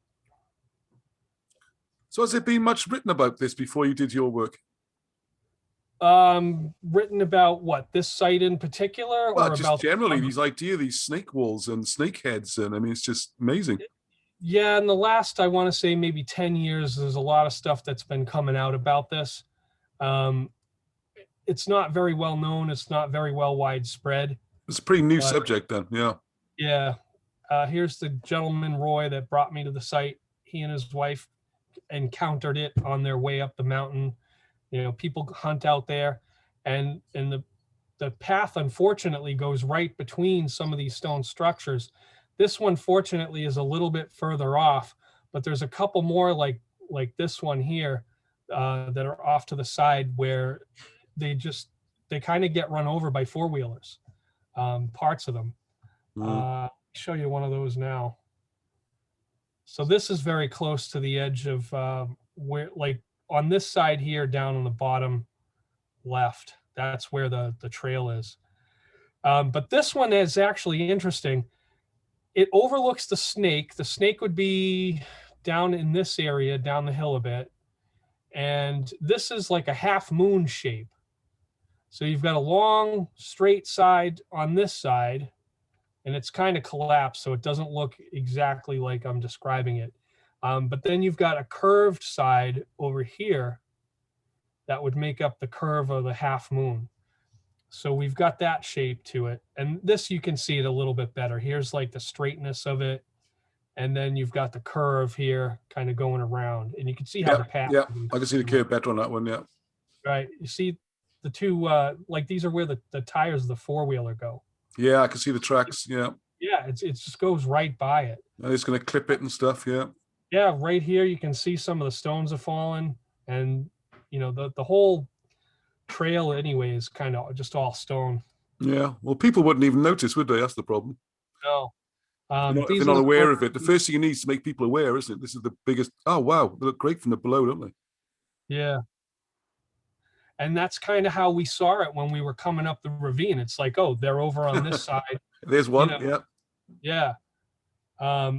So has there been much written about this before you did your work? Written about what, this site in particular, Well, or just about generally these snake walls and snake heads, and I mean, it's just amazing. Yeah, in the last, I want to say maybe 10 years, there's a lot of stuff that's been coming out about this. It's not very well known. It's not very well widespread. It's a pretty new subject then, yeah. Yeah. Here's the gentleman, Roy, that brought me to the site. He and his wife encountered it on their way up the mountain. People hunt out there, and the path, unfortunately, goes right between some of these stone structures. This one, fortunately, is a little bit further off, but there's a couple more like this one here that are off to the side where they kind of get run over by four-wheelers, parts of them. I'll show you one of those now. So this is very close to the edge of where, like on this side here, down on the bottom left, that's where the trail is. But this one is actually interesting. It overlooks the snake. The snake would be down in this area, down the hill a bit. And this is like a half moon shape. So you've got a long straight side on this side, and it's kind of collapsed, so it doesn't look exactly like I'm describing it. But then you've got a curved side over here that would make up the curve of the half moon. So we've got that shape to it. And this, you can see it a little bit better. Here's like the straightness of it. And then you've got the curve here kind of going around. And you can see how the path. Yeah, I can see the curve better on that one, yeah. Right. You see the two, like these are where the tires of the four-wheeler go. Yeah, I can see the tracks, yeah. Yeah, it just goes right by it. And it's going to clip it and stuff, yeah. Yeah, right here you can see some of the stones have fallen. And, you know, the whole trail anyway is kind of just all stone. Yeah, well, people wouldn't even notice, would they? That's the problem. No. They're not aware of it. The first thing you need is to make people aware, isn't it? This is the biggest. Oh, wow. They look great from the below, don't they? Yeah. And that's kind of how we saw it when we were coming up the ravine. It's like, oh, they're over on this side. There's one, you know? yeah. Yeah.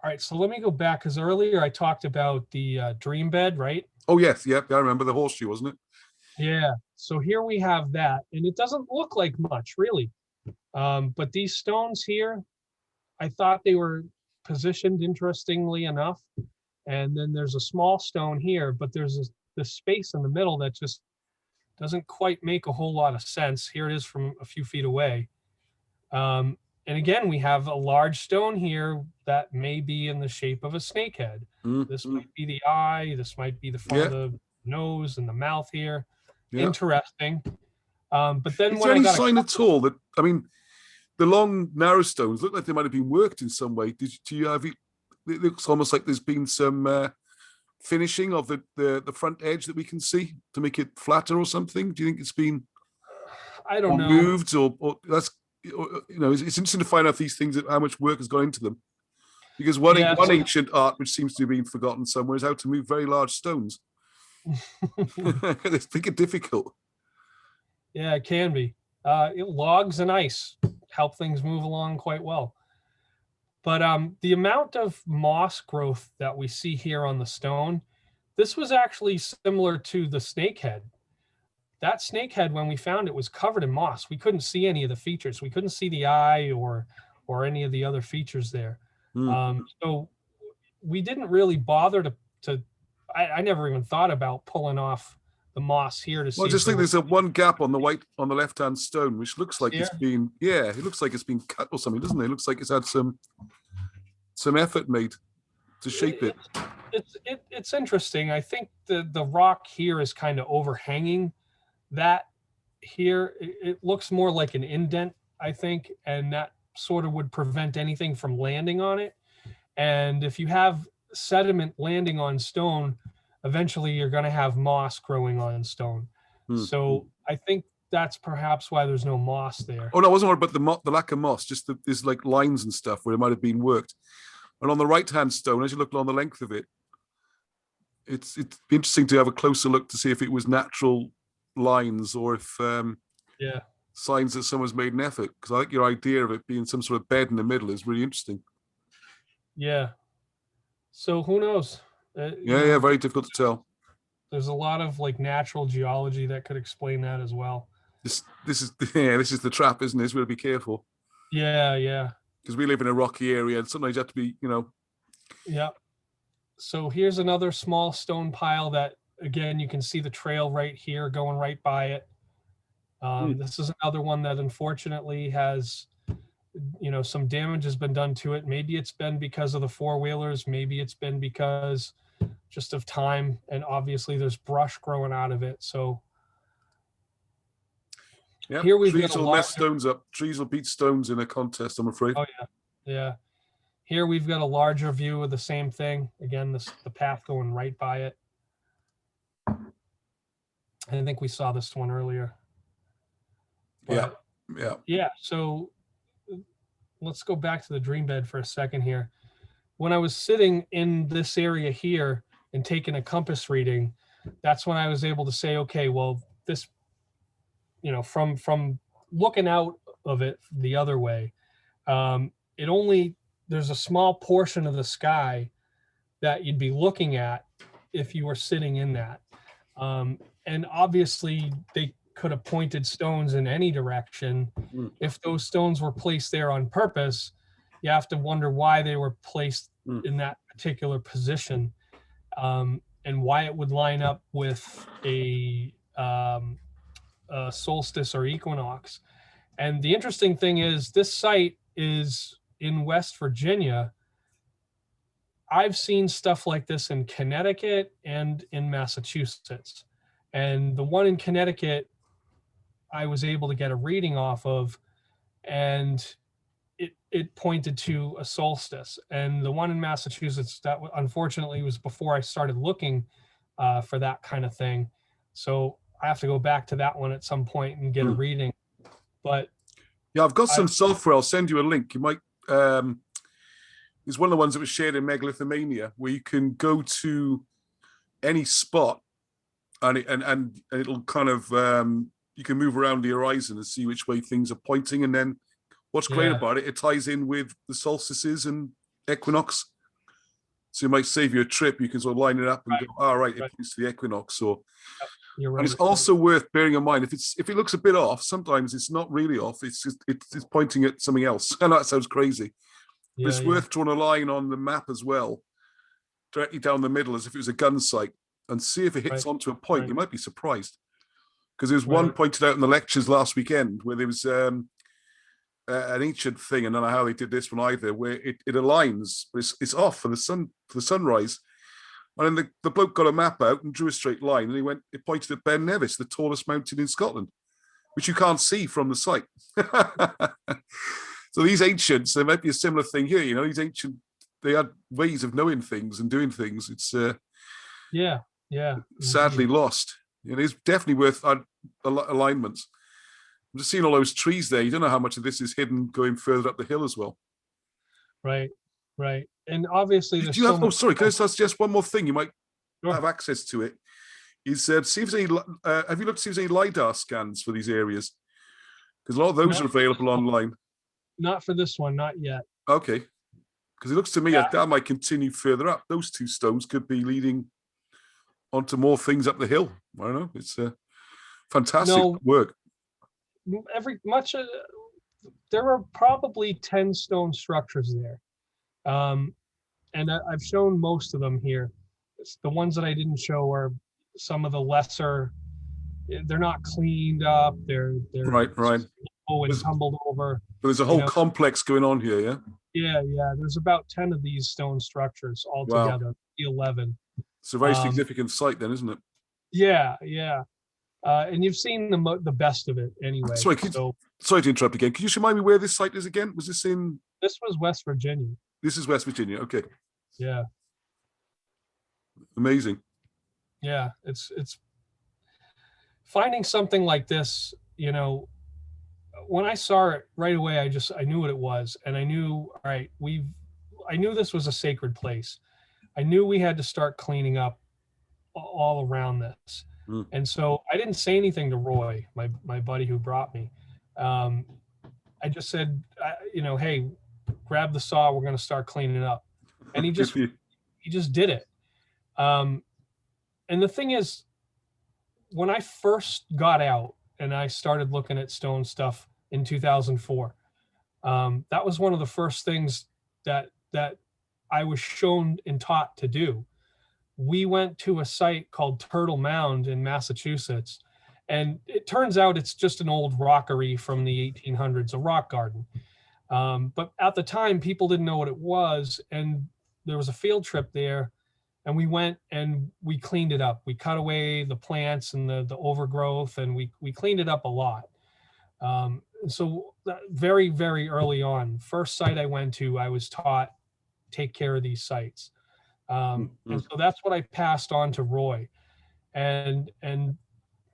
All right, so let me go back, because earlier I talked about the dream bed, right? Oh, yes, yeah. I remember the horseshoe, wasn't it? Yeah. So here we have that, and it doesn't look like much, really. But these stones here, I thought they were positioned interestingly enough. And then there's a small stone here, but there's this space in the middle that just doesn't quite make a whole lot of sense. Here it is from a few feet away. And again, we have a large stone here that may be in the shape of a snake head. This might be the eye. This might be the front of the nose and the mouth here. Yeah. Interesting. But then is there any sign at all that, I mean, the long, narrow stones look like they might have been worked in some way. Do you have it? It looks almost like there's been some finishing of the front edge that we can see to make it flatter or something. Do you think it's been I don't know, moved or that's, you know, it's interesting to find out these things, how much work has gone into them. Because one ancient art which seems to have been forgotten somewhere is how to move very large stones. It's pretty difficult. Yeah, it can be. Logs and ice help things move along quite well. But the amount of moss growth that we see here on the stone, this was actually similar to the snakehead. That snakehead, when we found it, was covered in moss. We couldn't see any of the features. We couldn't see the eye or any of the other features there. So we didn't really bother to I never even thought about pulling off the moss here to see. Well, I just think there's one gap on the left-hand stone, which looks like it's been, it looks like it's been cut or something, doesn't it? It looks like it's had some effort made to shape it. It's interesting. I think the rock here is kind of overhanging that here. It looks more like an indent, I think, and that sort of would prevent anything from landing on it. And if you have sediment landing on stone, eventually you're going to have moss growing on stone. So I think that's perhaps why there's no moss there. Oh, no, I wasn't worried about the lack of moss, just there's like lines and stuff where it might have been worked. And on the right-hand stone, as you look along the length of it, it's interesting to have a closer look to see if it was natural lines or if signs that someone's made an effort. Because I think your idea of it being some sort of bed in the middle is really interesting. Yeah. So who knows? Very difficult to tell. There's a lot of like natural geology that could explain that as well. This is the trap, isn't it? We've got to be careful. Yeah. Because we live in a rocky area, and sometimes you have to be, Yeah. So here's another small stone pile that, again, you can see the trail right here going right by it. This is another one that unfortunately has, some damage has been done to it. Maybe it's been because of the four-wheelers. Maybe it's been because just of time. And obviously there's brush growing out of it. So here we've trees will mess stones up. Trees will beat stones in a contest, I'm afraid. Oh, yeah. Here we've got a larger view of the same thing. Again, the path going right by it. I think we saw this one earlier. But, yeah. So let's go back to the dream bed for a second here. When I was sitting in this area here and taking a compass reading, that's when I was able to say, okay, well, this, from looking out of it the other way, there's a small portion of the sky that you'd be looking at if you were sitting in that. And obviously they could have pointed stones in any direction. If those stones were placed there on purpose, you have to wonder why they were placed in that particular position, and why it would line up with a solstice or equinox. And the interesting thing is, this site is in West Virginia. I've seen stuff like this in Connecticut and in Massachusetts. And the one in Connecticut, I was able to get a reading off of, and it pointed to a solstice. And the one in Massachusetts, that unfortunately was before I started looking for that kind of thing. So I have to go back to that one at some point and get a reading. But yeah, I've got some software. I'll send you a link. You might, it's one of the ones that was shared in Megalithomania, where you can go to any spot and it'll kind of, you can move around the horizon and see which way things are pointing. And then what's great about it, it ties in with the solstices and equinox. So it might save you a trip. You can sort of line it up and go, all right, it points to the equinox. Or, you're right. And it's also worth bearing in mind, if it looks a bit off, sometimes it's not really off. It's just it's pointing at something else. I know that sounds crazy, but it's worth drawing a line on the map as well, directly down the middle, as if it was a gun sight, and see if it hits onto a point. You might be surprised, because there was one pointed out in the lectures last weekend where there was an ancient thing, and I don't know how they did this one either, where it aligns, but it's off for the sunrise. And then the bloke got a map out and drew a straight line, and it pointed at Ben Nevis, the tallest mountain in Scotland, which you can't see from the site. So these ancients, there might be a similar thing here. You know, these ancient, they had ways of knowing things and doing things. It's sadly lost. It is definitely worth alignments. I'm just seeing all those trees there. You don't know how much of this is hidden going further up the hill as well. Right. And obviously, do you have? Sorry, can I suggest one more thing? You might have access to it. Is see if there's any? Have you looked to see if there's any lidar scans for these areas? Because a lot of those are available online. Not for this one, not yet. Okay, because it looks to me like that might continue further up. Those two stones could be leading onto more things up the hill. I don't know. It's fantastic work. There are probably 10 stone structures there. And I've shown most of them here. The ones that I didn't show are some of the lesser. They're not cleaned up. They're right. Low and tumbled over. There's a whole complex going on here, yeah. Yeah. There's about 10 of these stone structures altogether. 11. It's a very significant site, then, isn't it? Yeah. And you've seen the best of it anyway. Sorry to interrupt again. Can you just remind me where this site is again? Was this in? This was West Virginia. This is West Virginia. Okay. Yeah. Amazing. Yeah, it's finding something like this. You know, when I saw it right away, I knew what it was, and I knew, all right, I knew this was a sacred place. I knew we had to start cleaning up all around this. And so I didn't say anything to Roy, my buddy who brought me. I just said, hey, grab the saw. We're going to start cleaning up. And he just did it. And the thing is, when I first got out and I started looking at stone stuff in 2004, that was one of the first things that I was shown and taught to do. We went to a site called Turtle Mound in Massachusetts, and it turns out it's just an old rockery from the 1800s, a rock garden. But at the time, people didn't know what it was, and there was a field trip there, and we went and we cleaned it up. We cut away the plants and the overgrowth, and we cleaned it up a lot. So very, very early on, first site I went to, I was taught, take care of these sites. And so that's what I passed on to Roy. And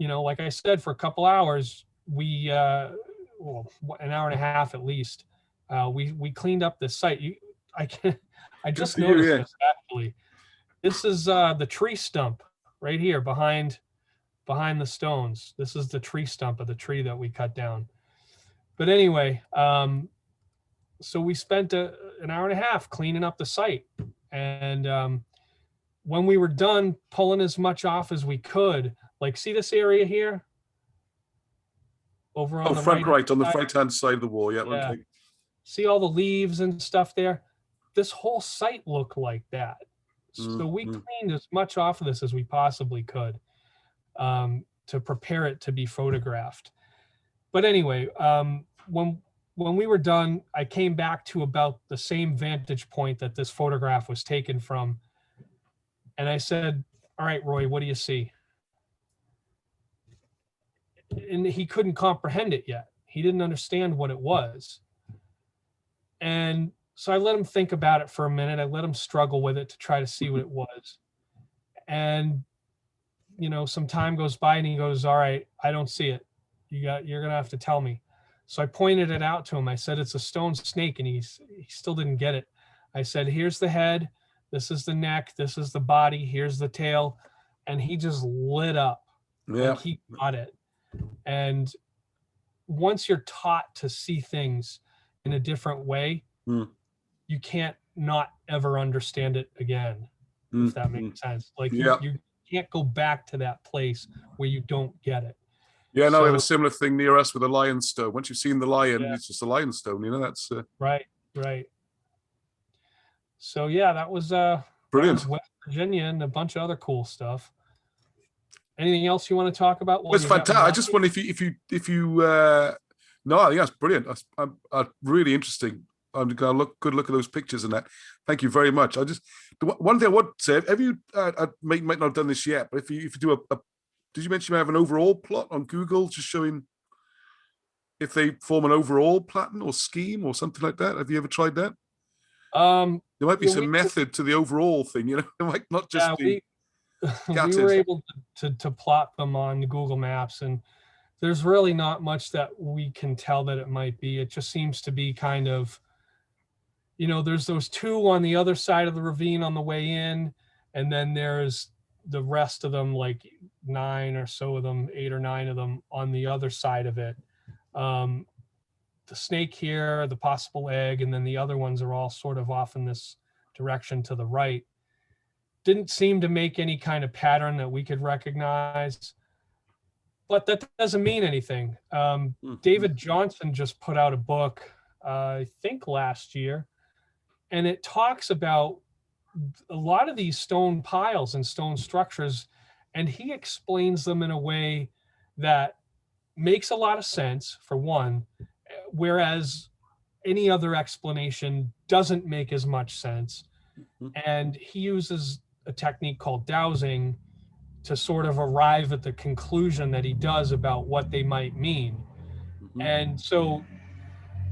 like I said, for a couple hours, we, an hour and a half at least, we cleaned up the site. I just noticed this actually. This is the tree stump right here behind the stones. This is the tree stump of the tree that we cut down. But anyway, so we spent an hour and a half cleaning up the site. And when we were done pulling as much off as we could, like, see this area here? Over on Oh, the front right, on the side? right-hand side of the wall. Yeah, Yeah. okay. See all the leaves and stuff there? This whole site looked like that. So we cleaned as much off of this as we possibly could to prepare it to be photographed. But anyway, when we were done, I came back to about the same vantage point that this photograph was taken from. And I said, all right, Roy, what do you see? And he couldn't comprehend it yet. He didn't understand what it was. And so I let him think about it for a minute. I let him struggle with it to try to see what it was. And, you know, some time goes by and he goes, all right, I don't see it. You're going to have to tell me. So I pointed it out to him. I said, it's a stone snake. And he still didn't get it. I said, here's the head. This is the neck. This is the body. Here's the tail. And he just lit up. Yeah. Like he got it. And once you're taught to see things in a different way, you can't not ever understand it again, if that makes sense. Like you can't go back to that place where you don't get it. Yeah, no, we have a similar thing near us with a lionstone. Once you've seen the lion, it's just a lionstone, you know, that's... Right. So yeah, that was brilliant. That was West Virginia and a bunch of other cool stuff. Anything else you want to talk about? It's fantastic. I just wonder if you no, I think that's brilliant. That's really interesting. I'm gonna good look at those pictures and that. Thank you very much. I just one thing I would say, have you I might not have done this yet, but if you do a did you mention you have an overall plot on Google just showing if they form an overall pattern or scheme or something like that? Have you ever tried that? There might be some method to the overall thing, you know. It might not just be. We were able to plot them on Google Maps, and there's really not much that we can tell that it might be. It just seems to be kind of, you know, there's those two on the other side of the ravine on the way in, and then there's the rest of them, like 9 or so of them, 8 or 9 of them on the other side of it. The snake here, the possible egg, and then the other ones are all sort of off in this direction to the right. Didn't seem to make any kind of pattern that we could recognize, but that doesn't mean anything. David Johnson just put out a book, I think last year, and it talks about a lot of these stone piles and stone structures, and he explains them in a way that makes a lot of sense, for one, whereas any other explanation doesn't make as much sense. And he uses a technique called dowsing to sort of arrive at the conclusion that he does about what they might mean. And so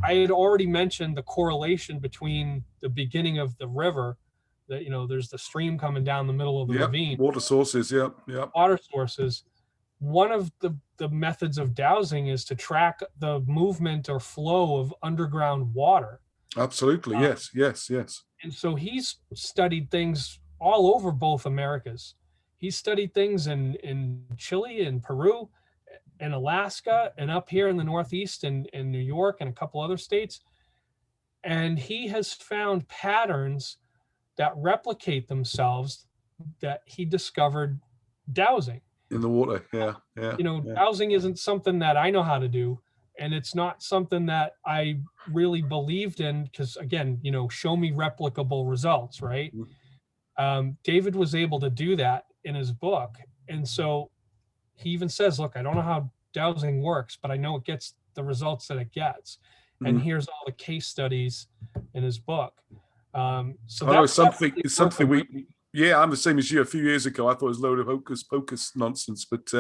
I had already mentioned the correlation between the beginning of the river, that, you know, there's the stream coming down the middle of the ravine. Water sources, water sources. One of the methods of dowsing is to track the movement or flow of underground water. Absolutely, yes. And so he's studied things all over both Americas. He's studied things in Chile and Peru and Alaska and up here in the Northeast and in New York and a couple other states. And he has found patterns that replicate themselves that he discovered dowsing. In the water, Dowsing isn't something that I know how to do. And it's not something that I really believed in because, again, you know, show me replicable results, right? David was able to do that in his book. And so he even says, look, I don't know how dowsing works, but I know it gets the results that it gets. And here's all the case studies in his book. So that's something we, I'm the same as you. A few years ago, I thought it was a load of hocus pocus nonsense, but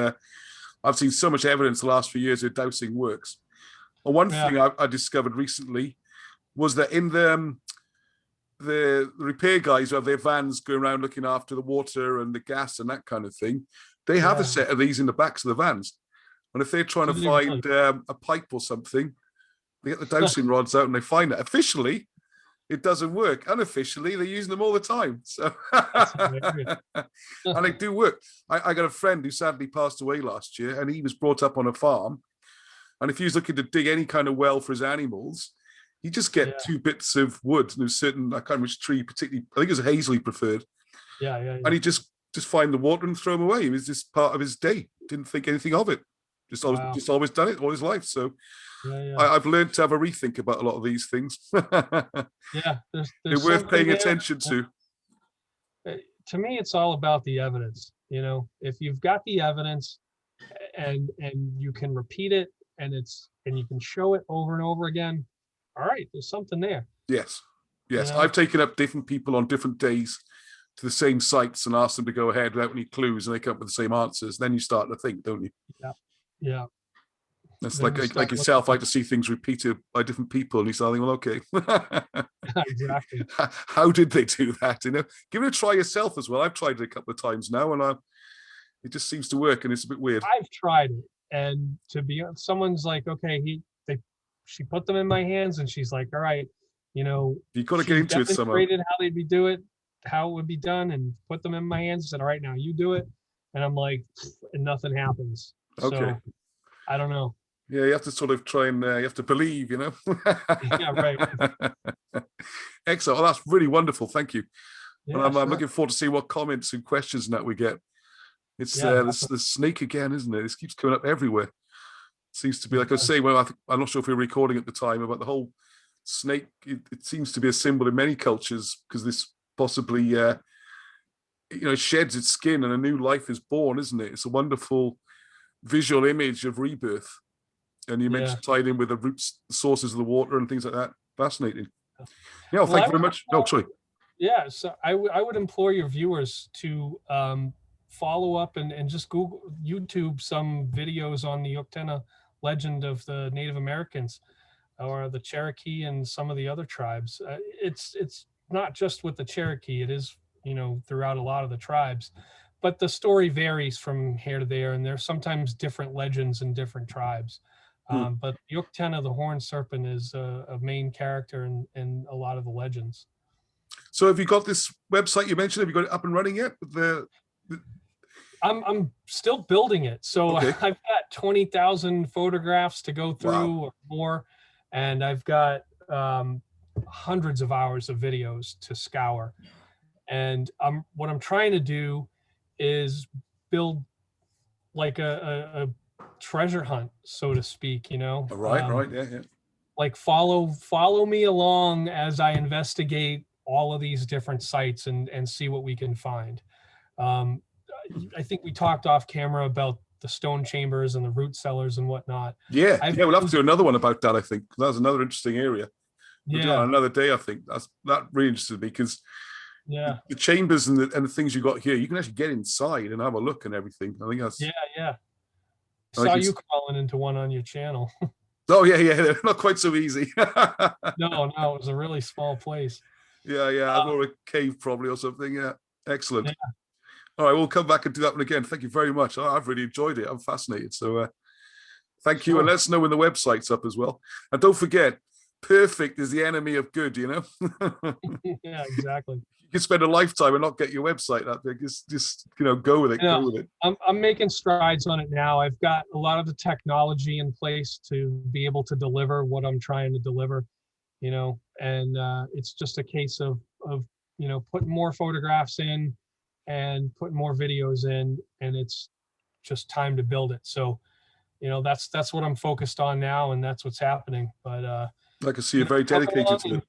I've seen so much evidence the last few years that dowsing works. And one thing I discovered recently was that in the repair guys who have their vans going around looking after the water and the gas and that kind of thing, they have a set of these in the backs of the vans. And if they're trying to find a pipe or something, they get the dowsing rods out and they find it. Officially, it doesn't work. Unofficially, they're using them all the time. So, and they do work. I got a friend who sadly passed away last year, and he was brought up on a farm. And if he was looking to dig any kind of well for his animals, he just get Yeah. 2 bits of wood. And there's certain, I can't remember which tree particularly, I think it was a hazel he preferred. Yeah, yeah, yeah. And he just find the water and throw them away. It was just part of his day. Didn't think anything of it. Just Wow. always done it all his life. So Yeah, yeah. I've learned to have a rethink about a lot of these things. Yeah, They're there's worth something paying there. attention to. To me, it's all about the evidence. You know, if you've got the evidence and you can repeat it and you can show it over and over again, all right, there's something there. Yes. You know? I've taken up different people on different days to the same sites and asked them to go ahead without any clues, and they come up with the same answers. Then you start to think, don't you? Yeah. That's Then you like start yourself. I looking- like to see things repeated by different people. And you start thinking, well, okay. Exactly. How did they do that? You know, give it a try yourself as well. I've tried it a couple of times now, and it just seems to work, and it's a bit weird. I've tried it, and someone's like, okay, she put them in my hands, and she's like, all right, you know, You've got to she get into it somehow. demonstrated how it would be done, and put them in my hands. And said, all right, now you do it, and I'm like, and nothing happens. Okay. So, I don't know. Yeah, you have to sort of try and you have to believe, you know. Yeah, right. Excellent. Oh, that's really wonderful. Thank you. Yeah, And I'm sure. looking forward to see what comments and questions and that we get. It's Yeah, the snake again, isn't it? This keeps coming up everywhere. Seems to be, like I was saying, well, I'm not sure if we were recording at the time, about the whole snake. It seems to be a symbol in many cultures, because this possibly, sheds its skin and a new life is born, isn't it? It's a wonderful visual image of rebirth. And you mentioned tied in with the roots, the sources of the water and things like that. Fascinating. Yeah, well, thank you very much. No, sorry. Yeah, so I would implore your viewers to follow up and just YouTube some videos on the Uktena legend of the Native Americans, or the Cherokee and some of the other tribes. It's not just with the Cherokee. It is, throughout a lot of the tribes, but the story varies from here to there, and there's sometimes different legends in different tribes. But the Uktena, the horned serpent, is a main character in a lot of the legends. So have you got this website you mentioned? Have you got it up and running yet? I'm still building it. So Okay. I've got 20,000 photographs to go through. Wow. Or more. And I've got hundreds of hours of videos to scour. And what I'm trying to do is build like a treasure hunt, so to speak, Right. Yeah. Like follow me along as I investigate all of these different sites and see what we can find. I think we talked off camera about the stone chambers and the root cellars and whatnot. Yeah. We'll have to do another one about that, I think. That's another interesting area. We'll do it on another day, I think. That really interested me, because the chambers and the things you got here, you can actually get inside and have a look and everything. I think that's I saw you crawling into one on your channel. Oh yeah, they're not quite so easy. No, it was a really small place. Yeah, or a cave probably or something. Yeah, excellent. Yeah. All right, we'll come back and do that one again. Thank you very much. I've really enjoyed it. I'm fascinated. So thank you, and let us know when the website's up as well. And don't forget, perfect is the enemy of good. Yeah, exactly. You can spend a lifetime and not get your website up there. Just go with it. Go with it. I'm making strides on it now. I've got a lot of the technology in place to be able to deliver what I'm trying to deliver, and it's just a case of putting more photographs in and putting more videos in, and it's just time to build it. So, that's what I'm focused on now, and that's what's happening. But I can see you're very dedicated to it.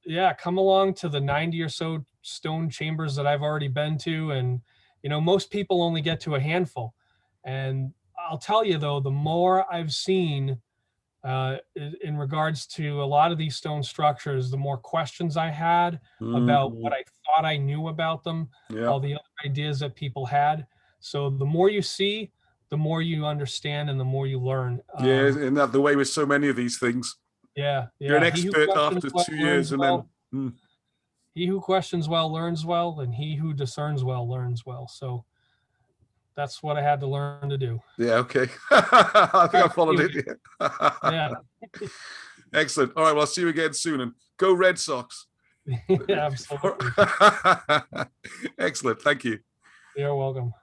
Yeah, come along to the 90 or so stone chambers that I've already been to. And, most people only get to a handful. And I'll tell you, though, the more I've seen in regards to a lot of these stone structures, the more questions I had about what I thought I knew about them, all the other ideas that people had. So the more you see, the more you understand and the more you learn. And that the way with so many of these things. Yeah. You're an expert after 2 years, and then he who questions well learns well, and he who discerns well learns well. So that's what I had to learn to do. Yeah, okay. I think I followed it. Yeah. Excellent. All right, well, I'll see you again soon, and go Red Sox. Yeah, absolutely. Excellent. Thank you. You're welcome.